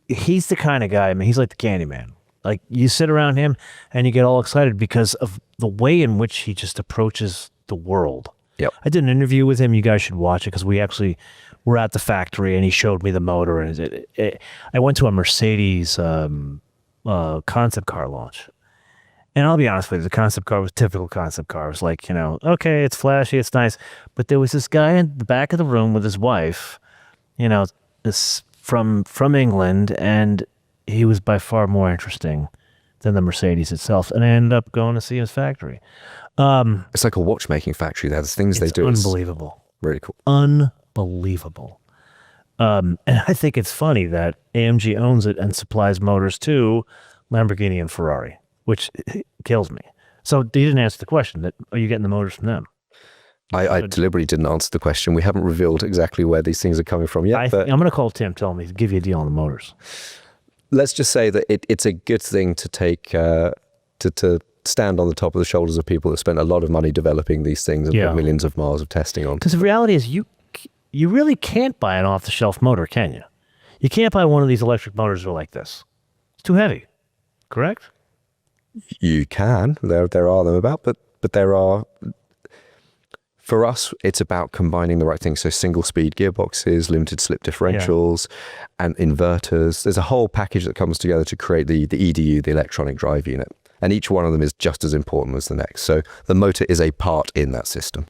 He's the kind of guy, I mean, he's like the Candyman. Like, you sit around him and you get all excited because of the way in which he just approaches the world. Yep. I did an interview with him. You guys should watch it, because we actually were at the factory and he showed me the motor. And I went to a Mercedes concept car launch. And I'll be honest with you, the concept car was typical concept car. It was like, okay, it's flashy, it's nice. But there was this guy in the back of the room with his wife, this from England, and he was by far more interesting than the Mercedes itself, and I ended up going to see his factory. It's like a watchmaking factory. There's things they do. Unbelievable. It's really cool. Unbelievable. And I think it's funny that AMG owns it and supplies motors to Lamborghini and Ferrari, which kills me. So you didn't answer the question. That are you getting the motors from them? I deliberately didn't answer the question. We haven't revealed exactly where these things are coming from yet. I'm going to call Tim, tell him to give you a deal on the motors. Let's just say that it's a good thing to take, to stand on the top of the shoulders of people that spent a lot of money developing these things and put millions of miles of testing on. Because the reality is you really can't buy an off-the-shelf motor, can you? You can't buy one of these electric motors that are like this. It's too heavy, correct? You can. There are them about, but there are... For us, it's about combining the right things. So single-speed gearboxes, limited slip differentials, and inverters. There's a whole package that comes together to create the EDU, the electronic drive unit. And each one of them is just as important as the next. So the motor is a part in that system.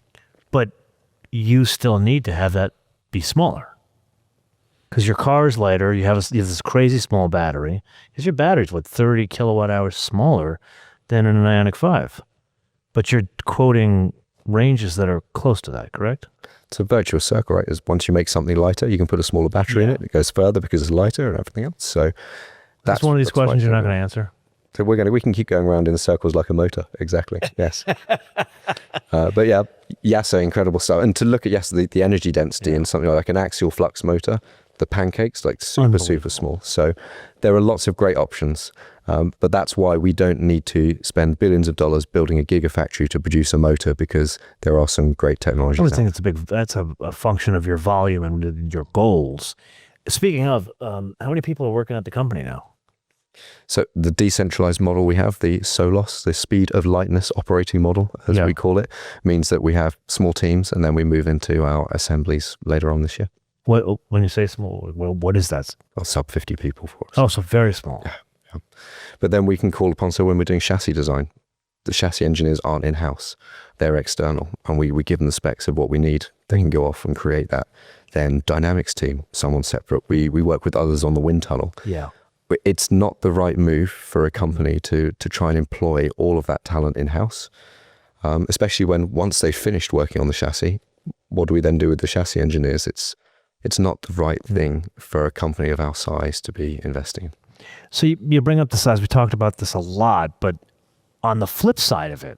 But you still need to have that be smaller. Because your car is lighter. You have this crazy small battery. Because your battery's, 30 kilowatt hours smaller than an Ioniq 5. But you're quoting ranges that are close to that, correct? It's a virtuous circle, right? Once you make something lighter, you can put a smaller battery in it. It goes further because it's lighter and everything else. So that's one of these questions you're not going to answer. So we can keep going around in the circles like a motor. Exactly. Yes. But so incredible stuff. And to look at the energy density in something like an axial flux motor, the pancakes, like super small. So there are lots of great options. But that's why we don't need to spend billions of dollars building a gigafactory to produce a motor, because there are some great technologies. I would think that's a function of your volume and your goals. Speaking of, how many people are working at the company now? So the decentralized model we have, the SOLOS, the speed of lightness operating model, as we call it, means that we have small teams and then we move into our assemblies later on this year. When you say small, what is that? Sub 50 people for us. Oh, so very small. Yeah. But then we can call upon, so when we're doing chassis design, the chassis engineers aren't in-house, they're external, and we give them the specs of what we need. They can go off and create that. Then dynamics team, someone separate. We work with others on the wind tunnel. Yeah. It's not the right move for a company to try and employ all of that talent in-house, especially when once they've finished working on the chassis, what do we then do with the chassis engineers? It's not the right thing for a company of our size to be investing in. So you bring up the size. We talked about this a lot, but on the flip side of it,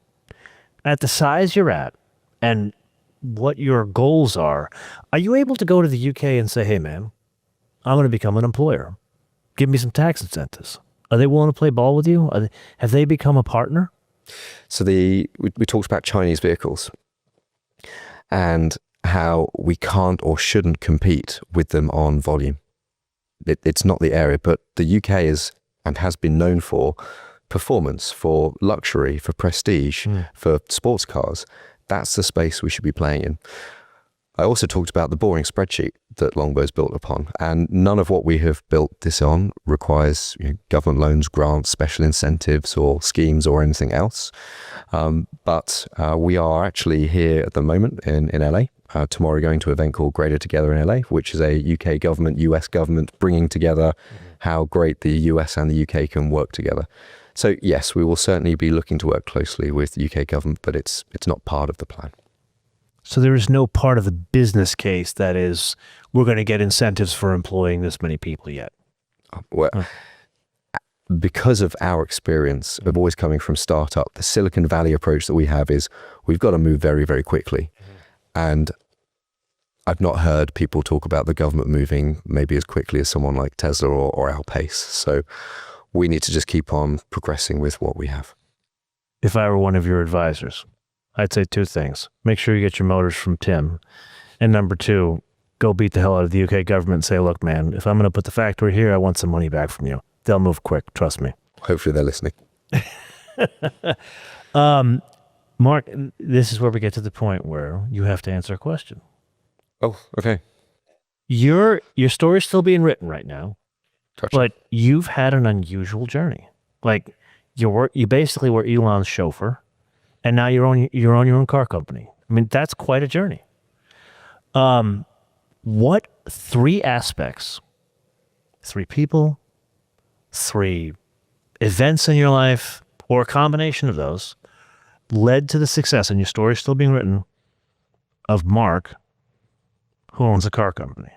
at the size you're at and what your goals are you able to go to the UK and say, hey, man, I'm going to become an employer. Give me some tax incentives. Are they willing to play ball with you? Have they become a partner? So we talked about Chinese vehicles and how we can't or shouldn't compete with them on volume. It's not the area, but the UK is and has been known for performance, for luxury, for prestige, for sports cars. That's the space we should be playing in. I also talked about the boring spreadsheet that Longbow's built upon, and none of what we have built this on requires government loans, grants, special incentives or schemes or anything else. But we are actually here at the moment in LA. Tomorrow going to an event called Greater Together in LA, which is a UK government, US government bringing together how great the US and the UK can work together. So yes, we will certainly be looking to work closely with the UK government, but it's not part of the plan. So there is no part of the business case that is, we're going to get incentives for employing this many people yet. Well, because of our experience of always coming from startup, the Silicon Valley approach that we have is we've got to move very, very quickly. And I've not heard people talk about the government moving maybe as quickly as someone like Tesla or our pace. So we need to just keep on progressing with what we have. If I were one of your advisors, I'd say two things. Make sure you get your motors from Tim. And number two, go beat the hell out of the UK government and say, look, man, if I'm going to put the factory here, I want some money back from you. They'll move quick. Trust me. Hopefully they're listening. Mark, this is where we get to the point where you have to answer a question. Oh, okay. Your story's still being written right now, Gotcha. but you've had an unusual journey. Like you basically were Elon's chauffeur, and now you're on your own car company. I mean, that's quite a journey. What three aspects, 3 people, three events in your life, or a combination of those, led to the success, and your story's still being written, of Mark, who owns a car company?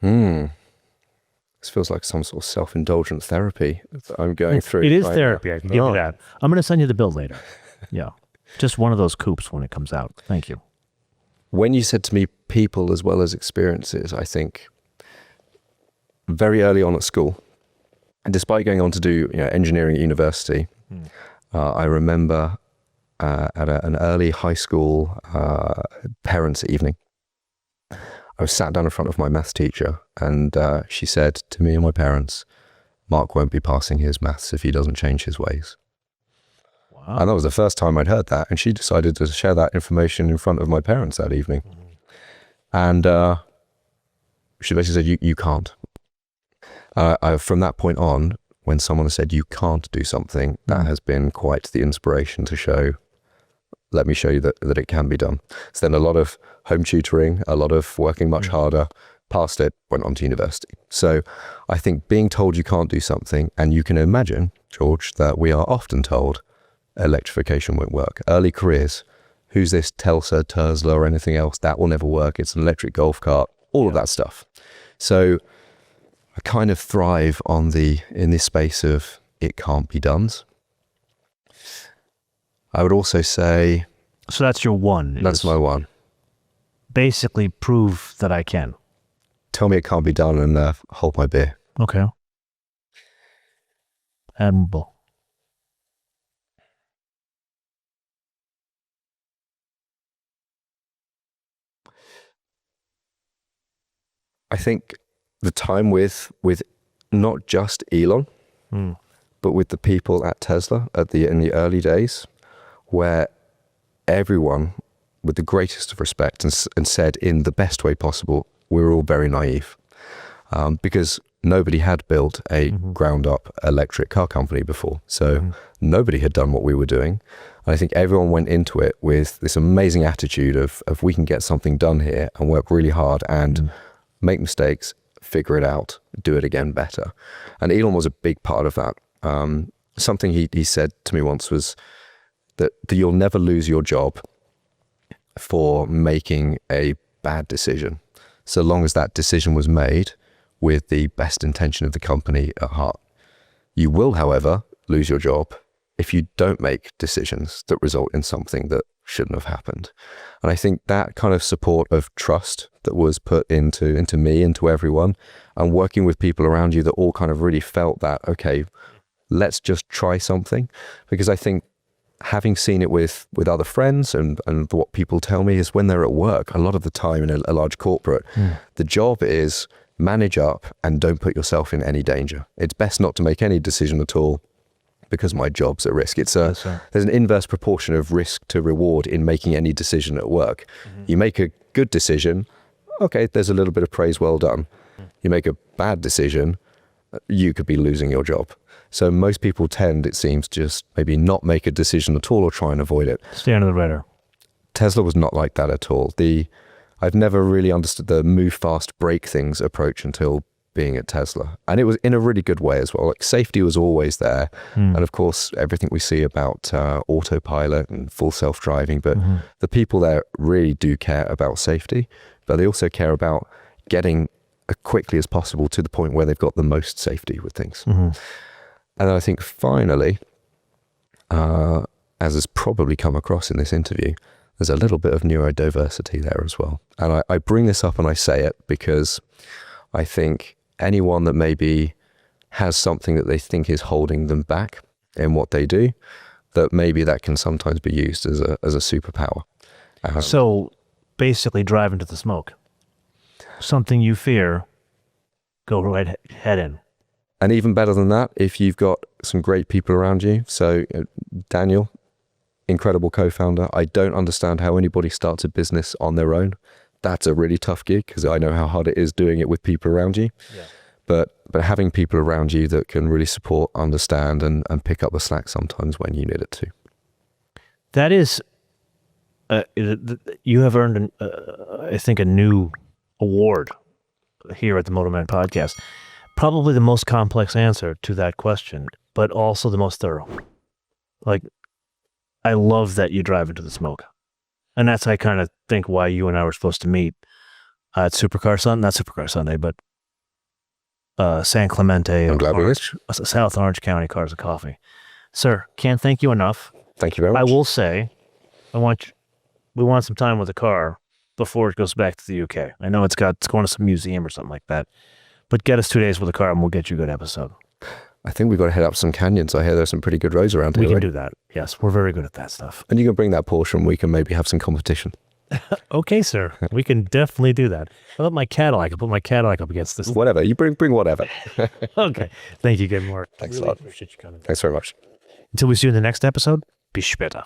This feels like some sort of self-indulgent therapy that I'm going through. It is right therapy. now. I can give you that. I'm going to send you the bill later. Yeah. Just one of those coupes when it comes out. Thank you. When you said to me people as well as experiences, I think very early on at school, and despite going on to do engineering at university, I remember at an early high school parents' evening, I was sat down in front of my maths teacher, and she said to me and my parents, Mark won't be passing his maths if he doesn't change his ways. Wow. And that was the first time I'd heard that, and she decided to share that information in front of my parents that evening. And she basically said, you can't. From that point on, when someone said you can't do something, that has been quite the inspiration to show, let me show you that it can be done. So then a lot of home tutoring, a lot of working much harder, passed it, went on to university. So I think being told you can't do something, and you can imagine, George, that we are often told electrification won't work. Early careers, who's this Tesla or anything else, that will never work. It's an electric golf cart, all of that stuff. So I kind of thrive in this space of it can't be done. I would also say... So that's your one. That's my one. Basically prove that I can. Tell me it can't be done and hold my beer. Okay. Admirable. I think the time with not just Elon, but with the people at Tesla in the early days, where everyone, with the greatest of respect and said in the best way possible, we were all very naive, because nobody had built a ground-up electric car company before. So nobody had done what we were doing. And I think everyone went into it with this amazing attitude of we can get something done here and work really hard and make mistakes, figure it out, do it again better. And Elon was a big part of that. Something he said to me once was that you'll never lose your job for making a bad decision, so long as that decision was made with the best intention of the company at heart. You will, however, lose your job if you don't make decisions that result in something that shouldn't have happened. And I think that kind of support of trust that was put into me, into everyone, and working with people around you that all kind of really felt that, okay, let's just try something. Because I think having seen it with other friends and what people tell me is when they're at work, a lot of the time in a large corporate, the job is manage up and don't put yourself in any danger. It's best not to make any decision at all because my job's at risk. There's an inverse proportion of risk to reward in making any decision at work. You make a good decision, okay, there's a little bit of praise, well done. You make a bad decision, you could be losing your job. So most people tend, it seems, just maybe not make a decision at all or try and avoid it. Stay under the radar. Tesla was not like that at all. I've never really understood the move fast, break things approach until being at Tesla. And it was in a really good way as well. Like safety was always there. And of course, everything we see about autopilot and full self-driving, but the people there really do care about safety, but they also care about getting as quickly as possible to the point where they've got the most safety with things. And I think finally, as has probably come across in this interview, there's a little bit of neurodiversity there as well. And I bring this up and I say it because I think anyone that maybe has something that they think is holding them back in what they do, that maybe that can sometimes be used as a superpower. So basically drive into the smoke. Something you fear, go right head in. And even better than that, if you've got some great people around you. So Daniel, incredible co-founder. I don't understand how anybody starts a business on their own. That's a really tough gig because I know how hard it is doing it with people around you. Yeah. But having people around you that can really support, understand, and pick up the slack sometimes when you need it to. That is, you have earned, I think, a new award here at the MotoMan Podcast. probably the most complex answer to that question, but also the most thorough. Like, I love that you drive into the smoke. And that's, I kind of think, why you and I were supposed to meet at Supercar Sunday, not Supercar Sunday, but San Clemente. I'm glad we did. South Orange County Cars and Coffee. Sir, can't thank you enough. Thank you very much. I will say, we want some time with the car before it goes back to the UK. I know it's going to some museum or something like that, but get us 2 days with the car and we'll get you a good episode. I think we've got to head up some canyons. I hear there's some pretty good roads around here. We can do that. Yes, we're very good at that stuff. And you can bring that Porsche and we can maybe have some competition. Okay, sir. We can definitely do that. What about my Cadillac? I can put my Cadillac up against this. Whatever. You bring whatever. Okay. Thank you again, Mark. Thanks really a lot. Appreciate you coming. Thanks very much. Until we see you in the next episode, bis später.